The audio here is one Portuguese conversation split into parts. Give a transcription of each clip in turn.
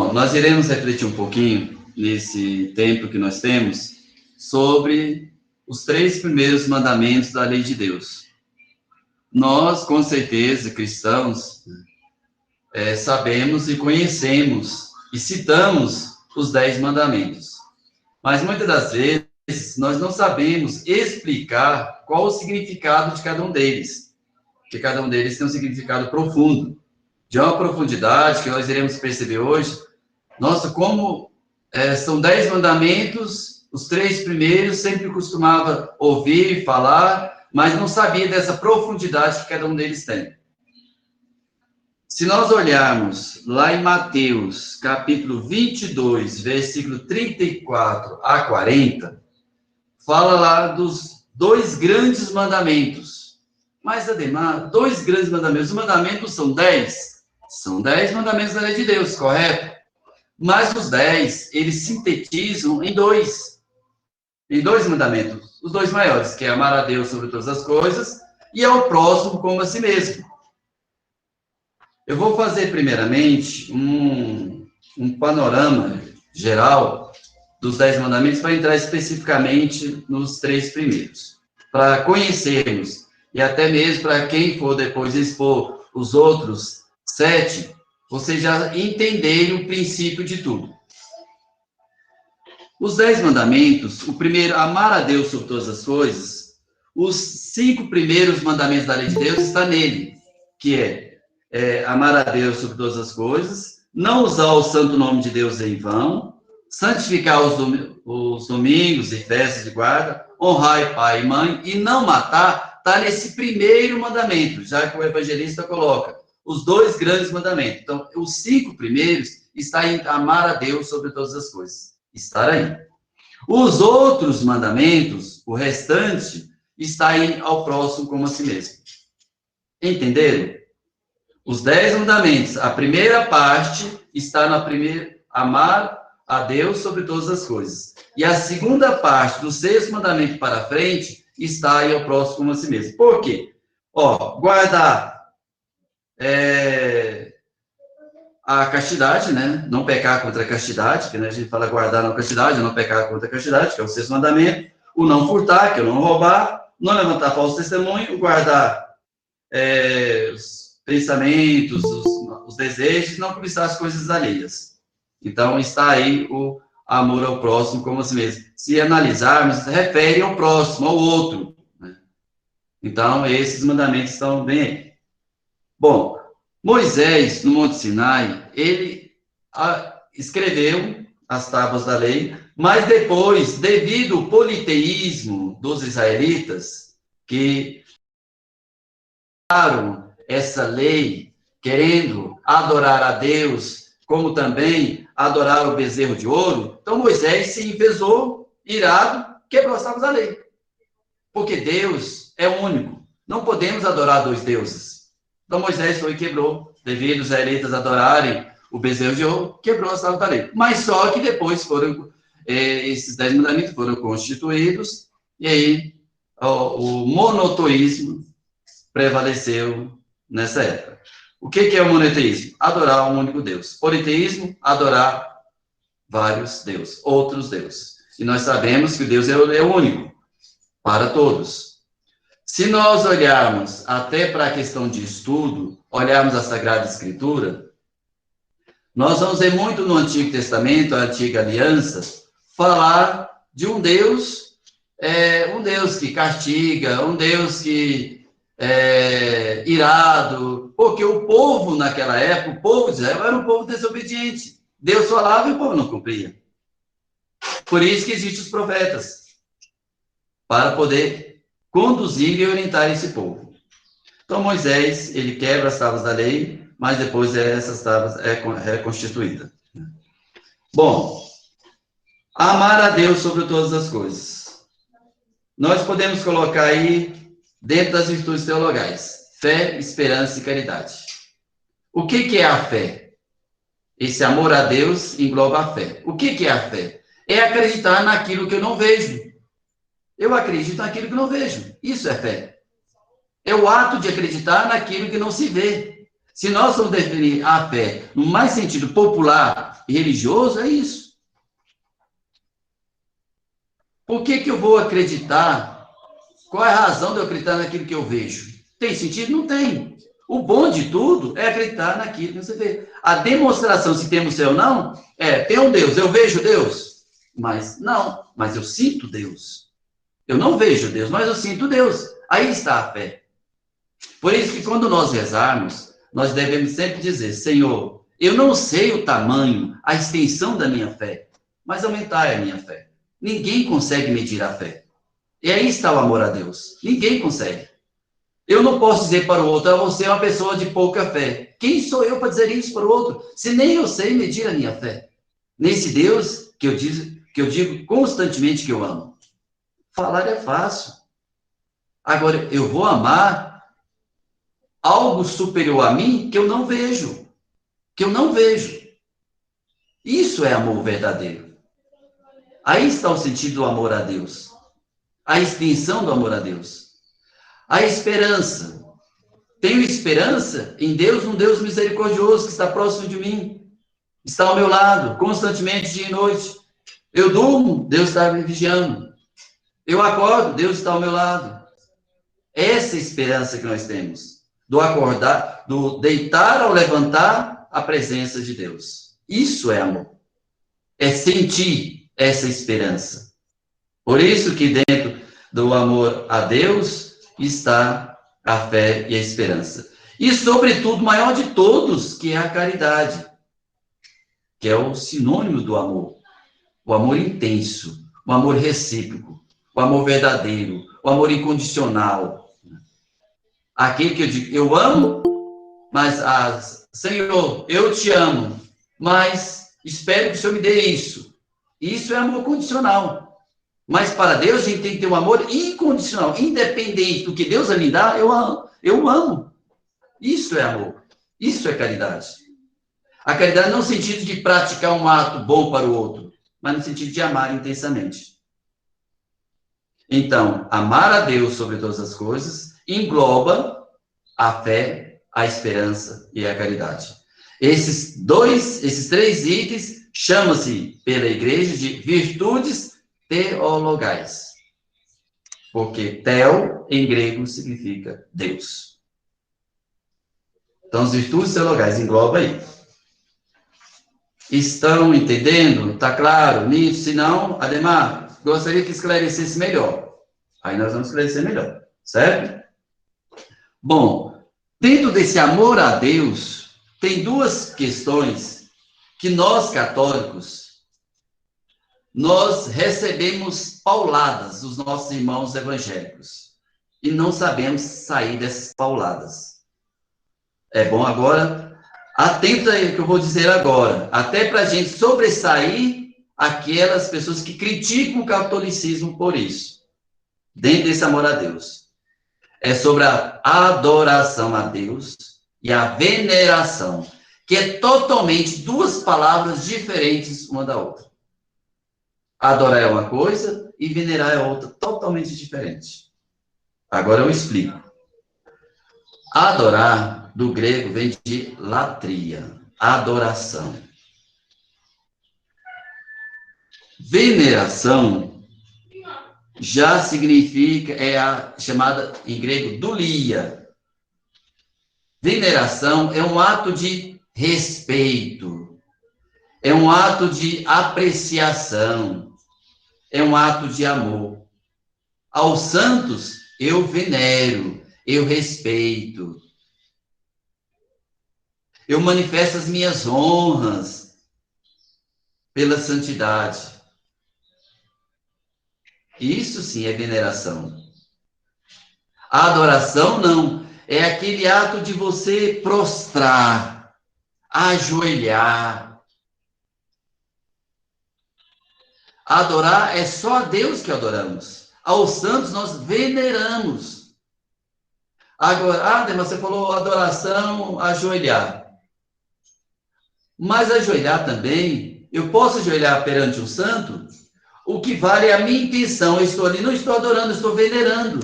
Bom, nós iremos refletir um pouquinho, nesse tempo que nós temos, sobre os 3 primeiros mandamentos da lei de Deus. Nós, com certeza, cristãos, sabemos e conhecemos e citamos os 10 mandamentos. Mas, muitas das vezes, nós não sabemos explicar qual o significado de cada um deles. Porque cada um deles tem um significado profundo. De uma profundidade que nós iremos perceber hoje. Nossa, como são 10 mandamentos, os 3 primeiros sempre costumava ouvir, falar, mas não sabia dessa profundidade que cada um deles tem. Se nós olharmos lá em Mateus, capítulo 22, versículo 34 a 40, fala lá dos 2 grandes mandamentos. Mas, ademais, 2 grandes mandamentos. Os mandamentos são 10. São 10 mandamentos da lei de Deus, correto? Mas os 10, eles sintetizam em 2. Em 2 mandamentos. Os 2 maiores, que é amar a Deus sobre todas as coisas e ao próximo como a si mesmo. Eu vou fazer, primeiramente, um panorama geral dos 10 mandamentos para entrar especificamente nos 3 primeiros. Para conhecermos, e até mesmo para quem for depois expor os outros 7, vocês já entenderem o princípio de tudo. Os 10 mandamentos, o primeiro, amar a Deus sobre todas as coisas, os 5 primeiros mandamentos da lei de Deus está nele, que é amar a Deus sobre todas as coisas, não usar o santo nome de Deus em vão, santificar os domingos e festas de guarda, honrar pai e mãe, e não matar, está nesse primeiro mandamento, já que o evangelista coloca os 2 grandes mandamentos. Então, os 5 primeiros está em amar a Deus sobre todas as coisas. Estar aí. Os outros mandamentos, o restante, está em ao próximo como a si mesmo. Entenderam? Os 10 mandamentos, a primeira parte está na primeira, amar a Deus sobre todas as coisas. E a segunda parte, do 6º mandamento para frente, está aí ao próximo como a si mesmo. Por quê? Guardar a castidade, né? Não pecar contra a castidade, que né, a gente fala guardar a castidade, não pecar contra a castidade, que é o 6º mandamento. O não furtar, que é o não roubar. Não levantar falso testemunho. O guardar os pensamentos, os desejos, não cobiçar as coisas alheias. Então, está aí o amor ao próximo como a si mesmo. Se analisarmos, refere ao próximo, ao outro. Né? Então, esses mandamentos estão bem aí. Bom, Moisés, no Monte Sinai, ele escreveu as tábuas da lei, mas depois, devido ao politeísmo dos israelitas, que usaram essa lei, querendo adorar a Deus, como também adorar o bezerro de ouro, então Moisés se enfesou, irado, quebrou as tábuas da lei. Porque Deus é único. Não podemos adorar 2 deuses. Então Moisés foi e quebrou, devido os israelitas adorarem o bezerro de ouro, quebrou as tábuas da lei. Mas só que depois esses 10 mandamentos foram constituídos, e aí o monoteísmo prevaleceu nessa época. O que é o monoteísmo? Adorar um único Deus. Politeísmo, adorar vários deuses, outros deuses. E nós sabemos que o Deus é o único, para todos. Se nós olharmos até para a questão de estudo, olharmos a Sagrada Escritura, nós vamos ver muito no Antigo Testamento, a Antiga Aliança, falar de um Deus que castiga, um Deus que é irado, porque o povo naquela época, o povo de Israel era um povo desobediente. Deus falava e o povo não cumpria. Por isso que existem os profetas, para poder conduzir e orientar esse povo. Então, Moisés, ele quebra as tábuas da lei, mas depois essas tábuas é reconstituída. Bom, amar a Deus sobre todas as coisas. Nós podemos colocar aí, dentro das virtudes teologais, fé, esperança e caridade. O que é a fé? Esse amor a Deus engloba a fé. O que é a fé? É acreditar naquilo que eu não vejo. Eu acredito naquilo que não vejo. Isso é fé. É o ato de acreditar naquilo que não se vê. Se nós vamos definir a fé no mais sentido popular e religioso, é isso. Por que eu vou acreditar? Qual é a razão de eu acreditar naquilo que eu vejo? Tem sentido? Não tem. O bom de tudo é acreditar naquilo que você vê. A demonstração se temos céu ou não, tem um Deus, eu vejo Deus. Mas eu sinto Deus. Eu não vejo Deus, mas eu sinto Deus. Aí está a fé. Por isso que quando nós rezarmos, nós devemos sempre dizer, Senhor, eu não sei o tamanho, a extensão da minha fé, mas aumentar a minha fé. Ninguém consegue medir a fé. E aí está o amor a Deus. Ninguém consegue. Eu não posso dizer para o outro, você é uma pessoa de pouca fé. Quem sou eu para dizer isso para o outro? Se nem eu sei medir a minha fé. Nesse Deus que eu digo constantemente que eu amo. Falar é fácil. Agora, eu vou amar algo superior a mim que eu não vejo. Que eu não vejo. Isso é amor verdadeiro. Aí está o sentido do amor a Deus. A extensão do amor a Deus. A esperança. Tenho esperança em Deus, um Deus misericordioso que está próximo de mim. Está ao meu lado, constantemente, dia e noite. Eu durmo, Deus está me vigiando. Eu acordo, Deus está ao meu lado. Essa é a esperança que nós temos. Do acordar, do deitar ao levantar, a presença de Deus. Isso é amor. É sentir essa esperança. Por isso que dentro do amor a Deus está a fé e a esperança. E, sobretudo, o maior de todos, que é a caridade, que é o sinônimo do amor. O amor intenso, o amor recíproco, o amor verdadeiro, o amor incondicional. Aquele que eu digo, eu amo, mas, Senhor, eu te amo, mas espero que o Senhor me dê isso. Isso é amor condicional. Mas para Deus, a gente tem que ter um amor incondicional, independente do que Deus vai me dar, eu amo. Isso é amor. Isso é caridade. A caridade não no sentido de praticar um ato bom para o outro, mas no sentido de amar intensamente. Então, amar a Deus sobre todas as coisas engloba a fé, a esperança e a caridade. Esses três itens chamam-se pela igreja de virtudes teologais. Porque theo, em grego, significa Deus. Então, as virtudes teologais engloba aí. Estão entendendo? Está claro nisso? Se não, Ademar, gostaria que esclarecesse melhor. Aí nós vamos esclarecer melhor. Certo? Bom, dentro desse amor a Deus, tem duas questões que nós, católicos, nós recebemos pauladas dos nossos irmãos evangélicos e não sabemos sair dessas pauladas. É bom agora, atento aí que eu vou dizer agora, até para a gente sobressair aquelas pessoas que criticam o catolicismo por isso, dentro desse amor a Deus. É sobre a adoração a Deus e a veneração, que é totalmente duas palavras diferentes uma da outra. Adorar é uma coisa e venerar é outra, totalmente diferente. Agora eu explico. Adorar, do grego, vem de latria, adoração. Veneração já significa, é a chamada em grego dulia. Veneração é um ato de respeito, é um ato de apreciação, é um ato de amor. Aos santos, eu venero, eu respeito. Eu manifesto as minhas honras pela santidade. Isso sim é veneração. A adoração não. É aquele ato de você prostrar, ajoelhar. Adorar é só a Deus que adoramos. Aos santos nós veneramos. Agora, mas você falou adoração, ajoelhar. Mas ajoelhar também, eu posso ajoelhar perante um santo? O que vale é a minha intenção. Eu estou ali, não estou adorando, estou venerando.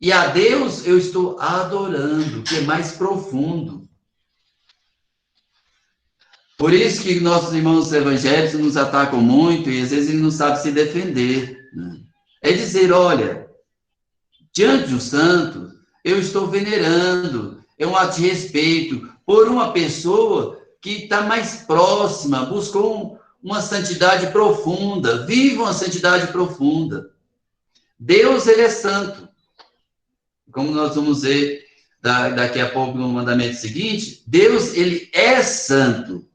E a Deus eu estou adorando, que é mais profundo. Por isso que nossos irmãos evangélicos nos atacam muito e às vezes eles não sabem se defender. Né? É dizer, olha, diante do santo, eu estou venerando, é um ato de respeito por uma pessoa que está mais próxima, buscou uma santidade profunda, vive uma santidade profunda. Deus, ele é santo. Como nós vamos ver daqui a pouco no mandamento seguinte, Deus, ele é santo.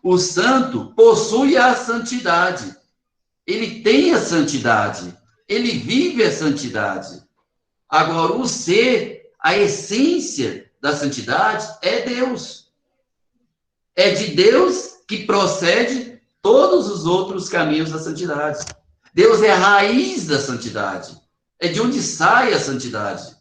O santo possui a santidade. Ele tem a santidade. Ele vive a santidade. Agora, o ser, a essência da santidade é Deus. É de Deus que procede todos os outros caminhos da santidade. Deus é a raiz da santidade. É de onde sai a santidade.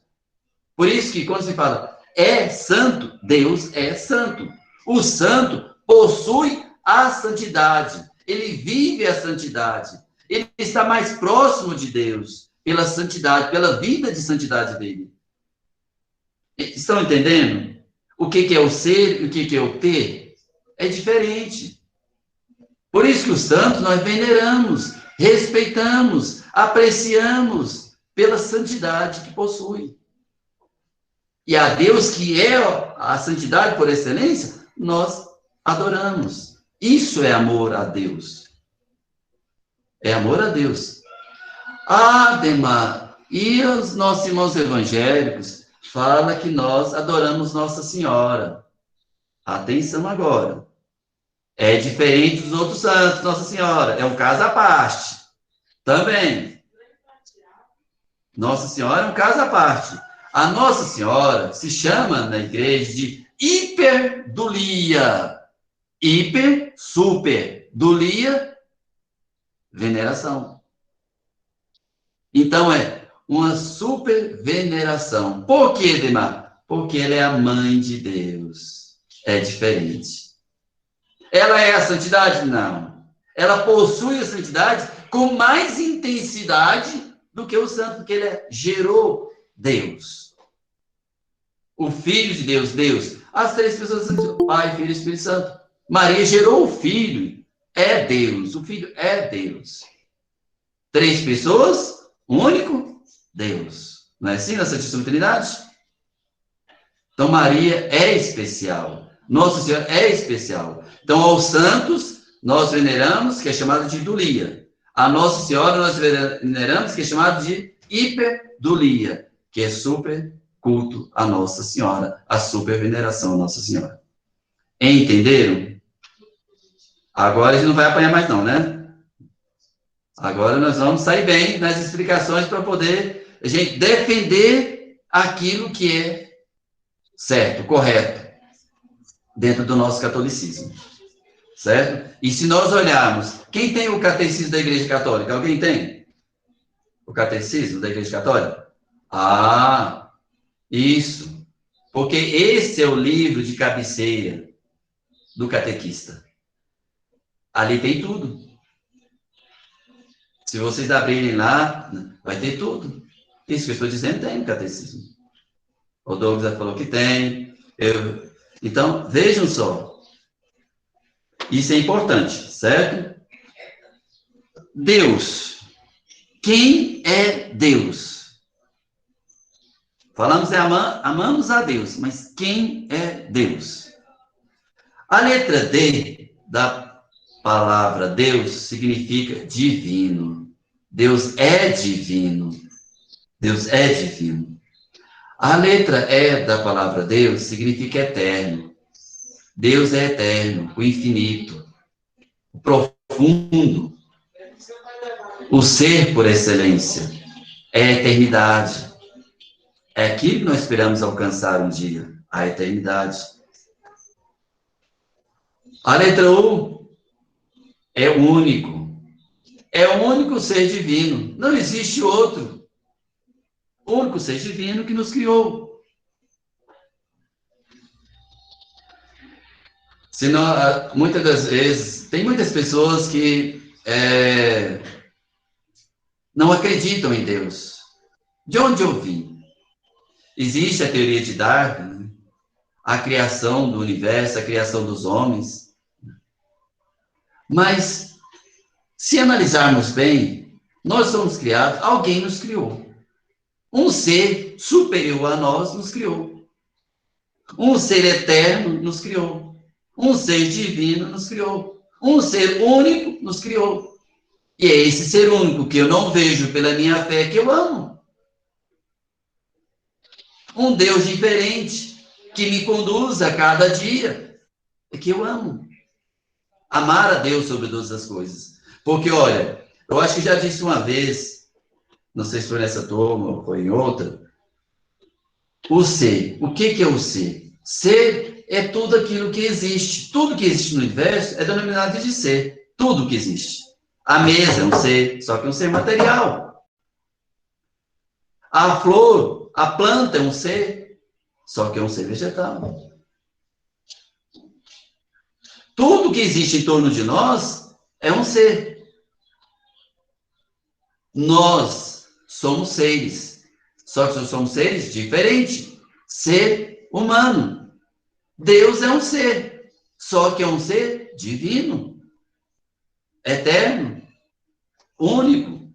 Por isso que quando se fala é santo, Deus é santo. O santo possui a santidade. Ele vive a santidade. Ele está mais próximo de Deus pela santidade, pela vida de santidade dele. Estão entendendo? O que é o ser e o que é o ter? É diferente. Por isso que os santos nós veneramos, respeitamos, apreciamos pela santidade que possui. E a Deus, que é a santidade por excelência, nós adoramos. Isso é amor a Deus. É amor a Deus. Ademar, e os nossos irmãos evangélicos falam que nós adoramos Nossa Senhora. Atenção agora. É diferente dos outros santos, Nossa Senhora. É um caso à parte. Também. Nossa Senhora é um caso à parte. A Nossa Senhora se chama na igreja de hiperdulia. Hiper, super. Dulia, veneração. Então é uma super veneração. Por quê, Demar? Porque ela é a mãe de Deus. É diferente. Ela é a santidade? Não. Ela possui a santidade com mais intensidade do que o santo, porque ele gerou Deus. O Filho de Deus, Deus. As três pessoas, Pai, Filho e Espírito Santo. Maria gerou o Filho. É Deus. O Filho é Deus. Três pessoas, único Deus. Não é assim na Santíssima Trindade? Então, Maria é especial. Nossa Senhora é especial. Então, aos santos, nós veneramos, que é chamado de dulia. A Nossa Senhora, nós veneramos, que é chamado de hiperdulia, que é super culto a Nossa Senhora, a super veneração a Nossa Senhora. Entenderam? Agora a gente não vai apanhar mais não, né? Agora nós vamos sair bem nas explicações para poder a gente defender aquilo que é certo, correto, dentro do nosso catolicismo. Certo? E se nós olharmos, quem tem o catecismo da Igreja Católica? Alguém tem? O catecismo da Igreja Católica? Ah, isso. Porque esse é o livro de cabeceira do catequista. Ali tem tudo. Se vocês abrirem lá, vai ter tudo. Isso que eu estou dizendo tem no catecismo. O Douglas já falou que tem. Então, vejam só. Isso é importante, certo? Deus. Quem é Deus? Falamos amamos a Deus, mas quem é Deus? A letra D da palavra Deus significa divino. Deus é divino. Deus é divino. A letra E da palavra Deus significa eterno. Deus é eterno, o infinito, o profundo, o ser por excelência, é a eternidade. É aquilo que nós esperamos alcançar um dia, a eternidade. A letra U é único. É o único ser divino. Não existe outro. O único ser divino que nos criou. Senão, muitas das vezes, tem muitas pessoas que não acreditam em Deus. De onde eu vim? Existe a teoria de Darwin, né? A criação do universo, a criação dos homens. Mas, se analisarmos bem, nós somos criados, alguém nos criou. Um ser superior a nós nos criou. Um ser eterno nos criou. Um ser divino nos criou. Um ser único nos criou. E é esse ser único que eu não vejo pela minha fé que eu amo. Um Deus diferente que me conduz a cada dia, é que eu amo. Amar a Deus sobre todas as coisas. Porque, olha, eu acho que já disse uma vez, não sei se foi nessa turma ou foi em outra, o ser. O que é o ser? Ser é tudo aquilo que existe. Tudo que existe no universo é denominado de ser. Tudo que existe. A mesa é um ser, só que é um ser material. A flor, a planta é um ser, só que é um ser vegetal. Tudo que existe em torno de nós é um ser. Nós somos seres, só que somos seres diferentes. Ser humano. Deus é um ser, só que é um ser divino, eterno, único.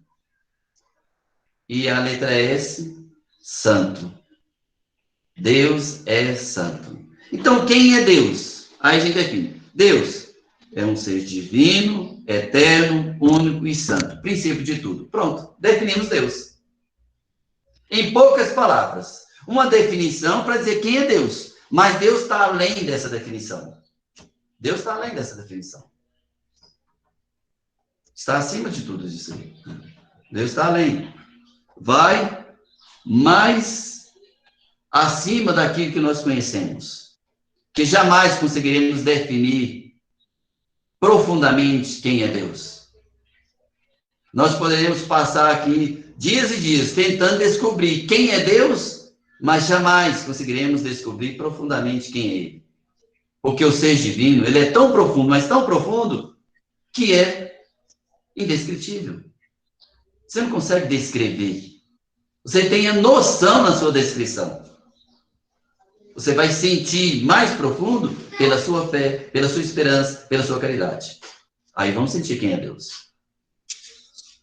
E a letra S, santo. Deus é santo. Então, quem é Deus? Aí a gente define. Deus é um ser divino, eterno, único e santo. Princípio de tudo. Pronto, definimos Deus. Em poucas palavras. Uma definição para dizer quem é Deus. Mas Deus está além dessa definição. Deus está além dessa definição. Está acima de tudo isso aí. Deus está além. Vai mais acima daquilo que nós conhecemos. Que jamais conseguiremos definir profundamente quem é Deus. Nós poderemos passar aqui dias e dias tentando descobrir quem é Deus, mas jamais conseguiremos descobrir profundamente quem é Ele. Porque o ser divino, ele é tão profundo, mas tão profundo, que é indescritível. Você não consegue descrever. Você tem a noção na sua descrição. Você vai sentir mais profundo pela sua fé, pela sua esperança, pela sua caridade. Aí vamos sentir quem é Deus.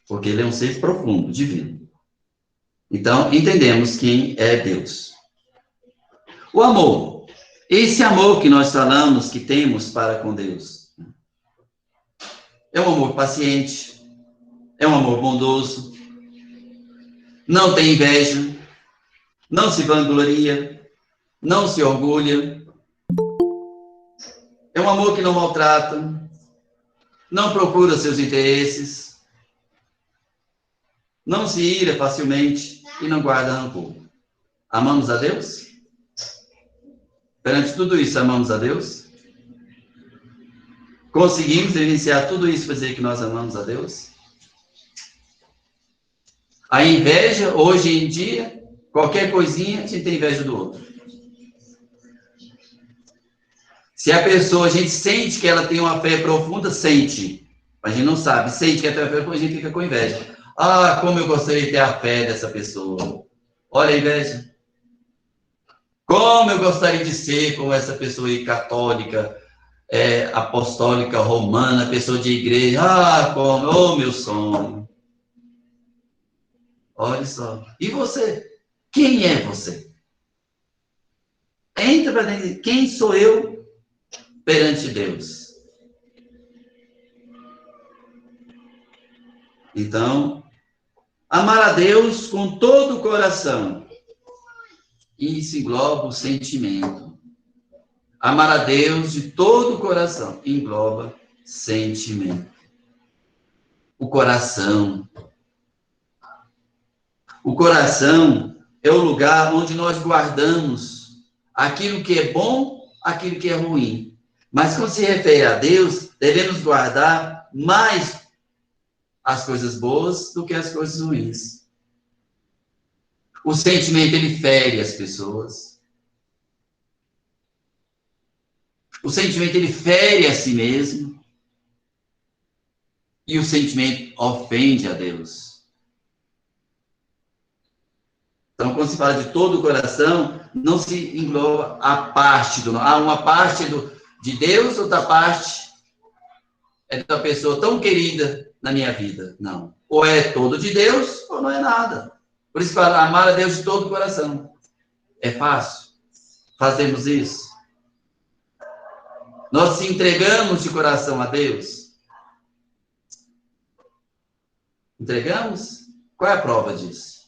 Porque ele é um ser profundo, divino. Então, entendemos quem é Deus. O amor. Esse amor que nós falamos que temos para com Deus. É um amor paciente. É um amor bondoso. Não tem inveja. Não se vangloria. Não se orgulha. É um amor que não maltrata. Não procura seus interesses. Não se ira facilmente e não guarda rancor. Amamos a Deus? Perante tudo isso, amamos a Deus? Conseguimos vivenciar tudo isso para dizer que nós amamos a Deus? A inveja, hoje em dia, qualquer coisinha, a gente tem inveja do outro. Se a pessoa, a gente sente que ela tem uma fé profunda, sente. Mas a gente não sabe, sente que ela tem uma fé profunda, a gente fica com inveja. Ah, como eu gostaria de ter a fé dessa pessoa. Olha a inveja. Como eu gostaria de ser como essa pessoa aí, católica, apostólica, romana, pessoa de igreja. Ah, como, oh, meu sonho. Olha só. E você? Quem é você? Entra para dentro. Quem sou eu perante Deus? Então, amar a Deus com todo o coração. Isso engloba o sentimento. Amar a Deus de todo o coração engloba sentimento. O coração. O coração é o lugar onde nós guardamos aquilo que é bom, aquilo que é ruim. Mas quando se refere a Deus, devemos guardar mais as coisas boas do que as coisas ruins. O sentimento, ele fere as pessoas. O sentimento, ele fere a si mesmo. E o sentimento ofende a Deus. Então, quando se fala de todo o coração, não se engloba a parte do... Há uma parte de Deus, outra parte é da pessoa tão querida na minha vida. Não. Ou é todo de Deus, ou não é nada. Por isso, fala, amar a Deus de todo o coração. É fácil. Fazemos isso. Nós se entregamos de coração a Deus. Entregamos? Qual é a prova disso?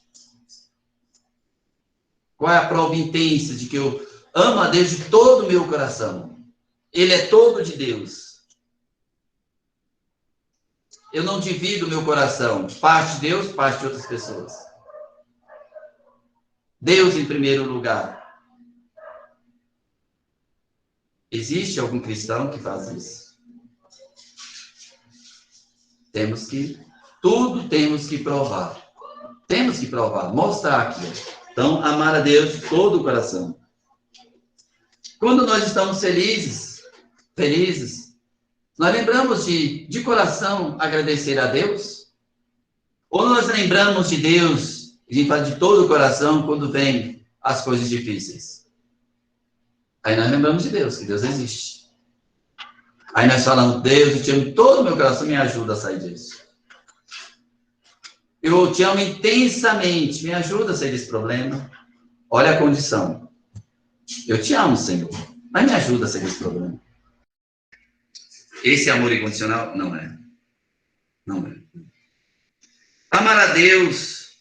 Qual é a prova intensa de que eu amo a Deus de todo o meu coração? Ele é todo de Deus. Eu não divido o meu coração. Parte de Deus, parte de outras pessoas. Deus em primeiro lugar. Existe algum cristão que faz isso? Tudo temos que provar. Temos que provar, mostrar aqui. Então, amar a Deus de todo o coração. Quando nós estamos felizes, nós lembramos de coração agradecer a Deus? Ou nós lembramos de Deus, a gente fala de todo o coração quando vem as coisas difíceis? Aí nós lembramos de Deus, que Deus existe. Aí nós falamos, Deus, eu te amo de todo o meu coração, me ajuda a sair disso. Eu te amo intensamente, me ajuda a sair desse problema. Olha a condição. Eu te amo, Senhor, mas me ajuda a sair desse problema. Esse amor incondicional? Não é. Não é. Amar a Deus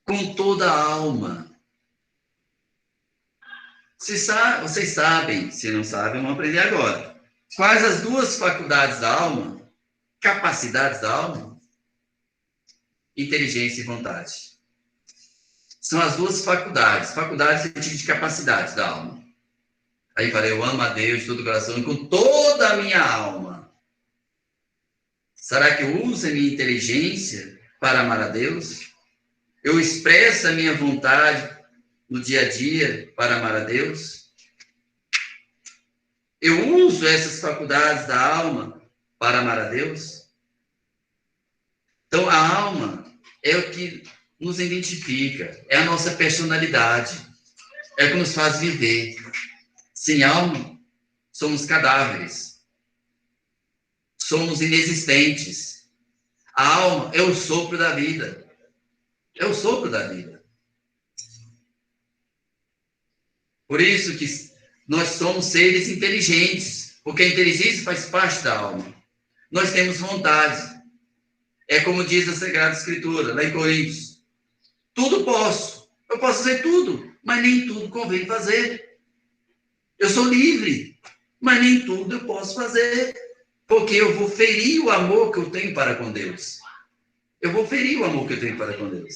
com toda a alma. Vocês sabem, se não sabem, vão aprender agora. Quais as duas faculdades da alma? Capacidades da alma? Inteligência e vontade. São as duas faculdades. Faculdades de capacidades da alma. Aí falei, eu amo a Deus de todo o coração e com toda a minha alma. Será que eu uso a minha inteligência para amar a Deus? Eu expresso a minha vontade no dia a dia para amar a Deus? Eu uso essas faculdades da alma para amar a Deus? Então, a alma é o que nos identifica, é a nossa personalidade, é o que nos faz viver. Sem alma, somos cadáveres, somos inexistentes. A alma é o sopro da vida, é o sopro da vida. Por isso que nós somos seres inteligentes, porque a inteligência faz parte da alma. Nós temos vontade. É como diz a Sagrada Escritura, lá em Coríntios. Tudo posso. Eu posso fazer tudo, mas nem tudo convém fazer. Eu sou livre, mas nem tudo eu posso fazer, porque eu vou ferir o amor que eu tenho para com Deus. Eu vou ferir o amor que eu tenho para com Deus.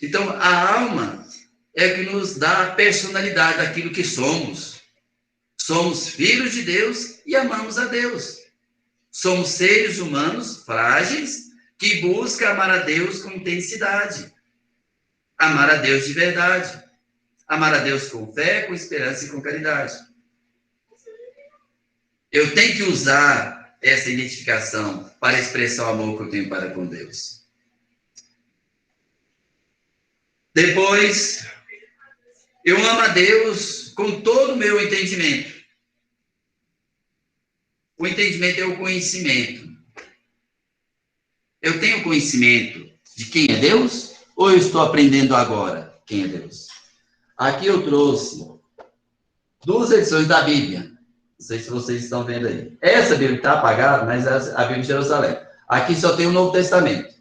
Então, a alma é que nos dá a personalidade daquilo que somos. Somos filhos de Deus e amamos a Deus. Somos seres humanos frágeis que buscam amar a Deus com intensidade. Amar a Deus de verdade. Amar a Deus com fé, com esperança e com caridade. Eu tenho que usar essa identificação para expressar o amor que eu tenho para com Deus. Depois, eu amo a Deus com todo o meu entendimento. O entendimento é o conhecimento. Eu tenho conhecimento de quem é Deus? Ou eu estou aprendendo agora quem é Deus? Aqui eu trouxe 2 edições da Bíblia. Não sei se vocês estão vendo aí. Essa Bíblia está apagada, mas é a Bíblia de Jerusalém. Aqui só tem o Novo Testamento.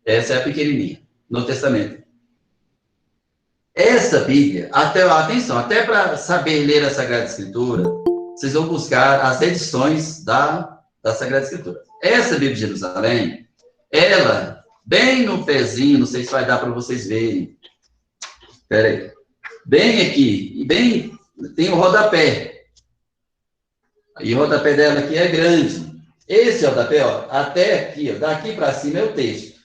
Essa é a pequenininha. Novo Testamento. Essa Bíblia, até para saber ler a Sagrada Escritura, vocês vão buscar as edições da Sagrada Escritura. Essa Bíblia de Jerusalém, ela, bem no pezinho, não sei se vai dar para vocês verem. Espera aí. Bem aqui, tem o rodapé. E o rodapé dela aqui é grande. Esse rodapé, ó, até aqui, ó, daqui para cima é o texto.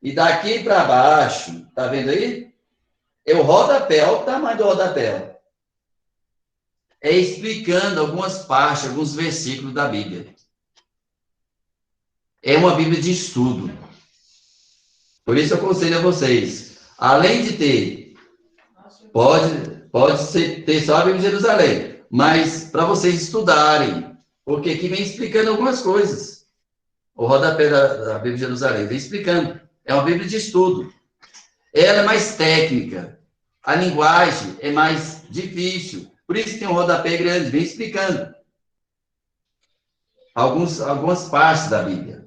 E daqui para baixo, tá vendo aí? É o rodapé, olha o tamanho do rodapé. É explicando algumas partes, alguns versículos da Bíblia. É uma Bíblia de estudo. Por isso eu aconselho a vocês, além de ter, pode ser, ter só a Bíblia de Jerusalém, mas para vocês estudarem, porque aqui vem explicando algumas coisas. O rodapé da Bíblia de Jerusalém vem explicando. É uma Bíblia de estudo. Ela é mais técnica. A linguagem é mais difícil. Por isso tem um rodapé grande, vem explicando algumas partes da Bíblia.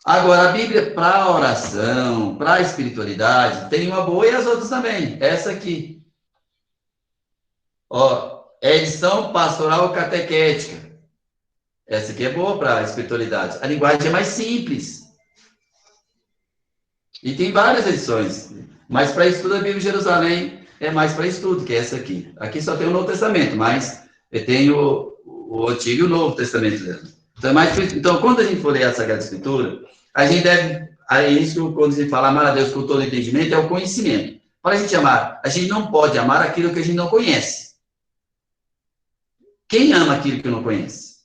Agora, a Bíblia para oração, para espiritualidade, tem uma boa e as outras também. Essa aqui. Ó, é edição pastoral catequética. Essa aqui é boa para espiritualidade. A linguagem é mais simples. E tem várias edições. Mas para estudo da Bíblia de Jerusalém é mais para estudo, que é essa aqui. Aqui só tem o Novo Testamento, mas eu tenho o Antigo e o Novo Testamento dela. Então, quando a gente for ler a Sagrada Escritura, a gente deve, isso, quando a gente fala amar a Deus com todo entendimento, é o conhecimento. Para a gente amar, a gente não pode amar aquilo que a gente não conhece. Quem ama aquilo que não conhece?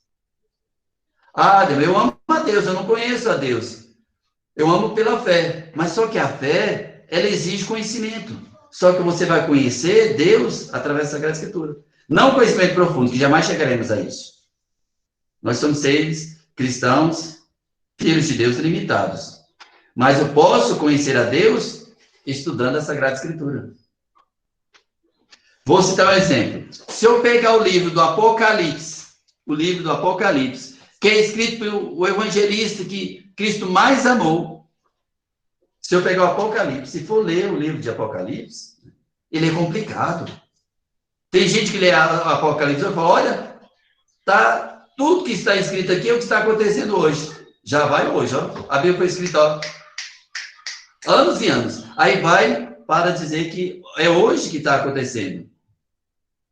Ah, eu amo a Deus, eu não conheço a Deus. Eu amo pela fé. Mas só que a fé, ela exige conhecimento. Só que você vai conhecer Deus através da Sagrada Escritura. Não conhecimento profundo, que jamais chegaremos a isso. Nós somos seres cristãos, filhos de Deus limitados. Mas eu posso conhecer a Deus estudando a Sagrada Escritura. Vou citar um exemplo. Se eu pegar o livro do Apocalipse, que é escrito pelo evangelista que Cristo mais amou, se eu pegar o Apocalipse e for ler o livro de Apocalipse, ele é complicado. Tem gente que lê o Apocalipse e fala, olha, tá, tudo que está escrito aqui é o que está acontecendo hoje. Já vai hoje, ó. A Bíblia foi escrita, ó, anos e anos. Aí vai para dizer que é hoje que está acontecendo.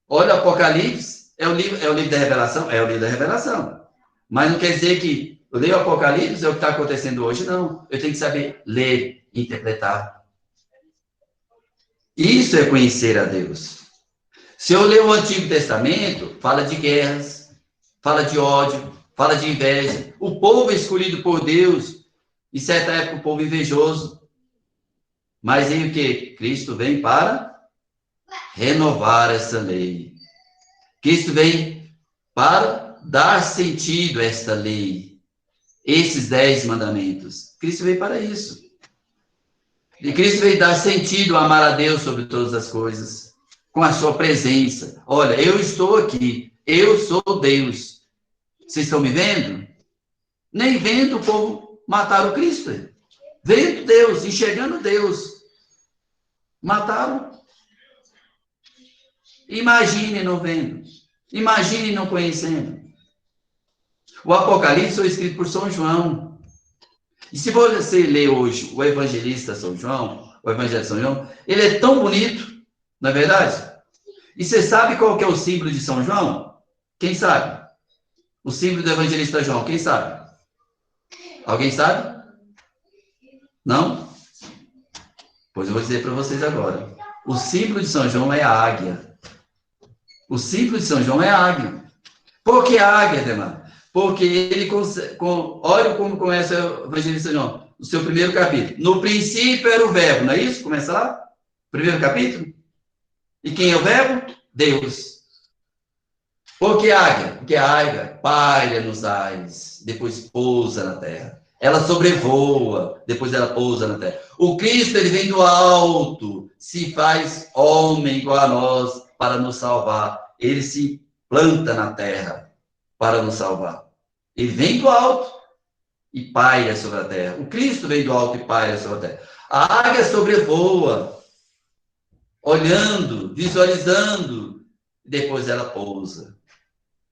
Olha, o Apocalipse é o livro da revelação? É o livro da revelação. Mas não quer dizer que eu leio o Apocalipse é o que está acontecendo hoje, não. Eu tenho que saber ler, interpretar. Isso é conhecer a Deus. Se eu ler o Antigo Testamento, fala de guerras, fala de ódio, fala de inveja. O povo é escolhido por Deus, em certa época o povo invejoso. Mas em o que? Cristo vem para renovar essa lei. Cristo vem para dar sentido a esta lei. Esses 10 mandamentos. Cristo veio para isso. E Cristo veio dar sentido a amar a Deus sobre todas as coisas. Com a sua presença. Olha, eu estou aqui. Eu sou Deus. Vocês estão me vendo? Nem vendo o povo matar o Cristo. Vendo Deus, enxergando Deus. Mataram. Imagine não vendo. Imagine não conhecendo. O Apocalipse foi escrito por São João. E se você ler hoje o Evangelista São João, o Evangelho de São João, ele é tão bonito, não é verdade? E você sabe qual que é o símbolo de São João? Quem sabe? O símbolo do Evangelista João, quem sabe? Alguém sabe? Não? Pois eu vou dizer para vocês agora. O símbolo de São João é a águia. O símbolo de São João é a águia. Por que a águia, Demar? Porque ele olha como começa o Evangelista João, no seu primeiro capítulo. No princípio era o verbo, não é isso? Começa lá? Primeiro capítulo? E quem é o verbo? Deus. Por que águia? Porque a águia paira nos ares, depois pousa na terra. Ela sobrevoa, depois ela pousa na terra. O Cristo, ele vem do alto, se faz homem igual a nós para nos salvar. Ele se planta na terra para nos salvar. Ele vem do alto e paira sobre a terra. O Cristo vem do alto e paira sobre a terra. A águia sobrevoa, olhando, visualizando, e depois ela pousa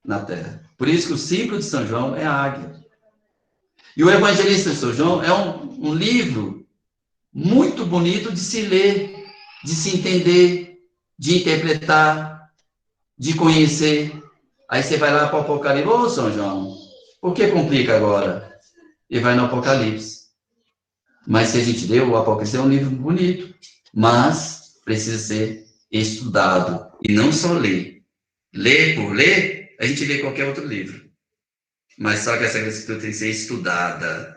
na terra. Por isso que o símbolo de São João é a águia. E o Evangelista de São João é um livro muito bonito de se ler, de se entender, de interpretar, de conhecer. Aí você vai lá para o Apocalipse, ô São João, por que complica agora? E vai no Apocalipse. Mas se a gente lê, o Apocalipse é um livro bonito, mas precisa ser estudado e não só ler. Ler por ler, a gente lê qualquer outro livro. Mas só que essa Escritura tem que ser estudada.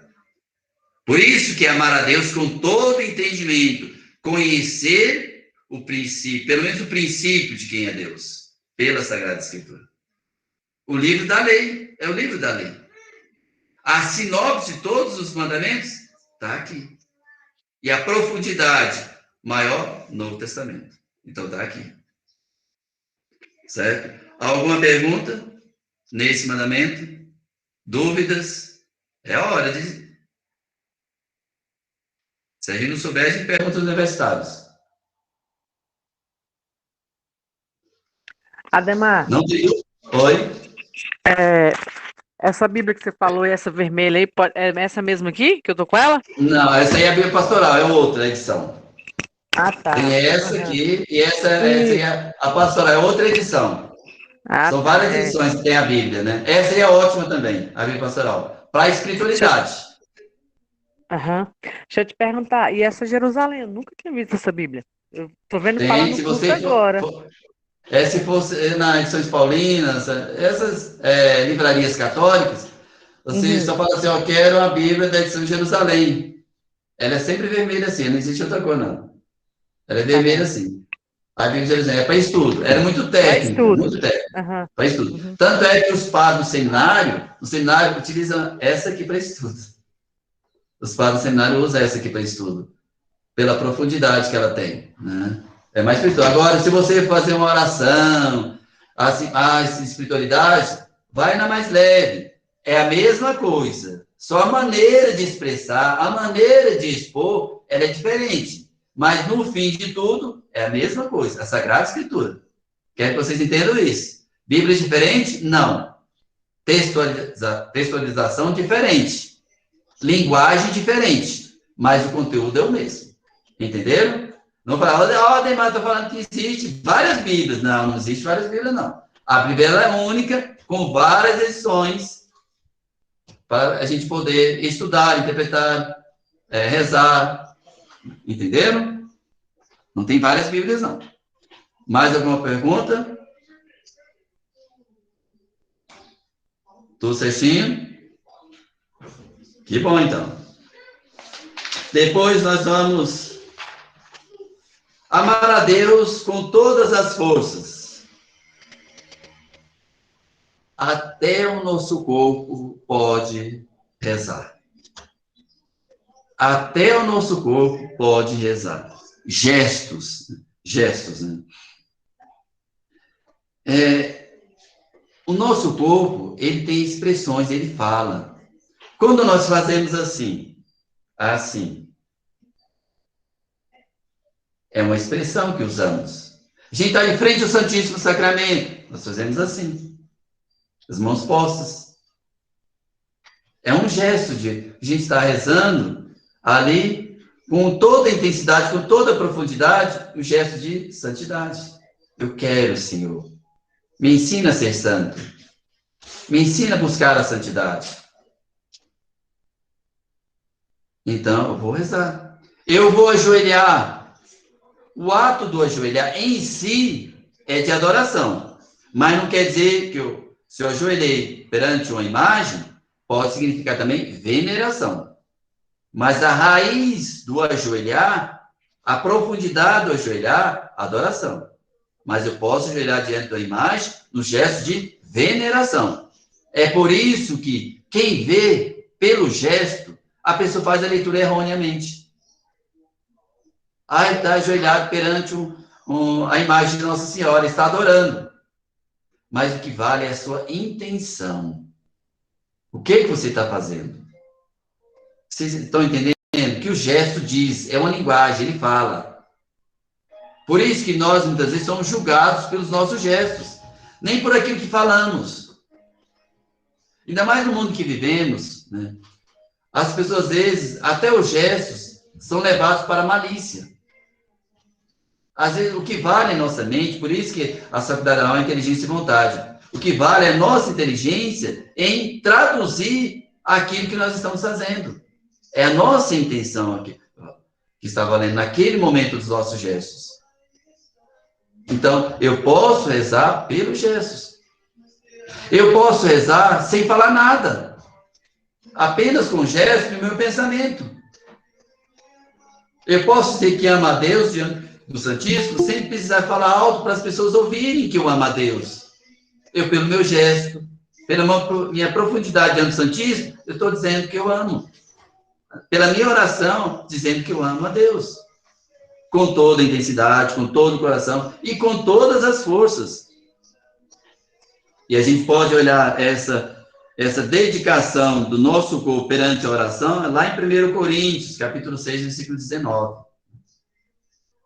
Por isso que amar a Deus com todo entendimento, conhecer o princípio, pelo menos o princípio de quem é Deus, pela Sagrada Escritura. O livro da lei, é o livro da lei. A sinopse de todos os mandamentos está aqui. E a profundidade maior, Novo Testamento. Então está aqui. Certo? Alguma pergunta nesse mandamento? Dúvidas? É a hora de... Se a gente não souber, a gente pergunta aos universitários. Ademar. Não tem... Oi? Essa Bíblia que você falou, essa vermelha aí, é essa mesma aqui, que eu tô com ela? Não, essa aí é a Bíblia Pastoral, é outra edição. Ah, tá. Tem essa aqui, e essa aí é a Pastoral, é outra edição. São várias edições que tem a Bíblia, né? Essa aí é ótima também, a Bíblia Pastoral, para a espiritualidade. Deixa eu te perguntar, e essa Jerusalém? Eu nunca tinha visto essa Bíblia. Eu tô vendo falar no se curso você agora. Se fosse na Edições Paulinas, essas livrarias católicas, você só fala assim, eu quero a Bíblia da edição de Jerusalém. Ela é sempre vermelha assim, não existe outra cor, não. Ela é vermelha assim. A Bíblia de Jerusalém é para estudo. Era muito técnico, muito técnico. Para estudo. Tanto é que os padres no seminário utilizam essa aqui para estudo. Os padres do seminário usam essa aqui para estudo. Pela profundidade que ela tem, né? É mais espiritual. Agora, se você fazer uma oração, assim, essa espiritualidade, vai na mais leve. É a mesma coisa. Só a maneira de expressar, a maneira de expor, ela é diferente. Mas, no fim de tudo, é a mesma coisa. A Sagrada Escritura. Quero que vocês entendam isso. Bíblia diferente? Não. Textualização diferente. Linguagem diferente. Mas o conteúdo é o mesmo. Entenderam? Não fala, Ademar está falando que existe várias Bíblias. Não, não existe várias Bíblias, não. A Bíblia é única, com várias edições, para a gente poder estudar, interpretar, rezar. Entenderam? Não tem várias Bíblias, não. Mais alguma pergunta? Tudo certinho? Que bom, então. Depois nós vamos... amar a Deus com todas as forças. Até o nosso corpo pode rezar. Até o nosso corpo pode rezar. Gestos, né? O nosso corpo, ele tem expressões, ele fala. Quando nós fazemos assim, é uma expressão que usamos. A gente está em frente ao Santíssimo Sacramento. Nós fazemos assim. As mãos postas. É um gesto de a gente estar rezando ali com toda a intensidade, com toda a profundidade, o gesto de santidade. Eu quero, Senhor. Me ensina a ser santo. Me ensina a buscar a santidade. Então, eu vou rezar. Eu vou ajoelhar. O ato do ajoelhar em si é de adoração. Mas não quer dizer que se eu ajoelhei perante uma imagem, pode significar também veneração. Mas a raiz do ajoelhar, a profundidade do ajoelhar, adoração. Mas eu posso ajoelhar diante da imagem no gesto de veneração. É por isso que quem vê pelo gesto, a pessoa faz a leitura erroneamente. Está ajoelhado perante a imagem de Nossa Senhora, está adorando. Mas o que vale é a sua intenção. O que você está fazendo? Vocês estão entendendo? Que o gesto diz, é uma linguagem, ele fala. Por isso que nós, muitas vezes, somos julgados pelos nossos gestos. Nem por aquilo que falamos. Ainda mais no mundo que vivemos, né? As pessoas, às vezes, até os gestos, são levados para a malícia. Às vezes, o que vale é nossa mente, por isso que a sabedoria é a inteligência e vontade. O que vale é a nossa inteligência em traduzir aquilo que nós estamos fazendo. É a nossa intenção aqui, que está valendo naquele momento dos nossos gestos. Então, eu posso rezar pelos gestos. Eu posso rezar sem falar nada. Apenas com gestos e meu pensamento. Eu posso dizer que amo a Deus diante do Santíssimo sem precisar falar alto para as pessoas ouvirem que eu amo a Deus. Eu, pelo meu gesto, pela minha profundidade diante do Santíssimo, eu estou dizendo que eu amo. Pela minha oração, dizendo que eu amo a Deus. Com toda a intensidade, com todo o coração e com todas as forças. E a gente pode olhar essa dedicação do nosso corpo perante a oração lá em 1 Coríntios, capítulo 6, versículo 19.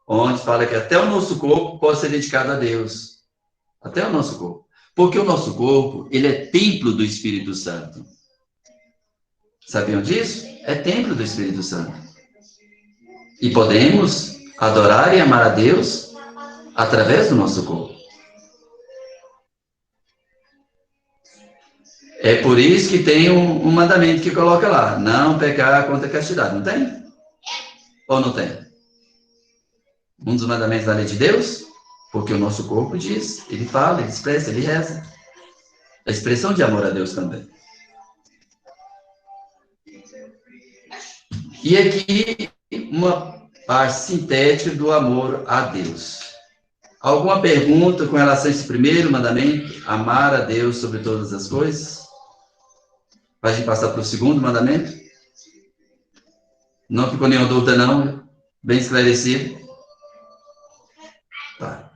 Onde fala que até o nosso corpo pode ser dedicado a Deus. Até o nosso corpo. Porque o nosso corpo, ele é templo do Espírito Santo. Sabiam disso? É templo do Espírito Santo. E podemos adorar e amar a Deus através do nosso corpo. É por isso que tem um mandamento que coloca lá, não pecar contra a castidade, não tem? Ou não tem? Um dos mandamentos da lei de Deus, porque o nosso corpo diz, ele fala, ele expressa, ele reza. A expressão de amor a Deus também. E aqui, uma parte sintética do amor a Deus. Alguma pergunta com relação a esse primeiro mandamento? Amar a Deus sobre todas as coisas? Para a gente passar para o segundo mandamento? Não ficou nenhuma dúvida, não? Bem esclarecido? Tá.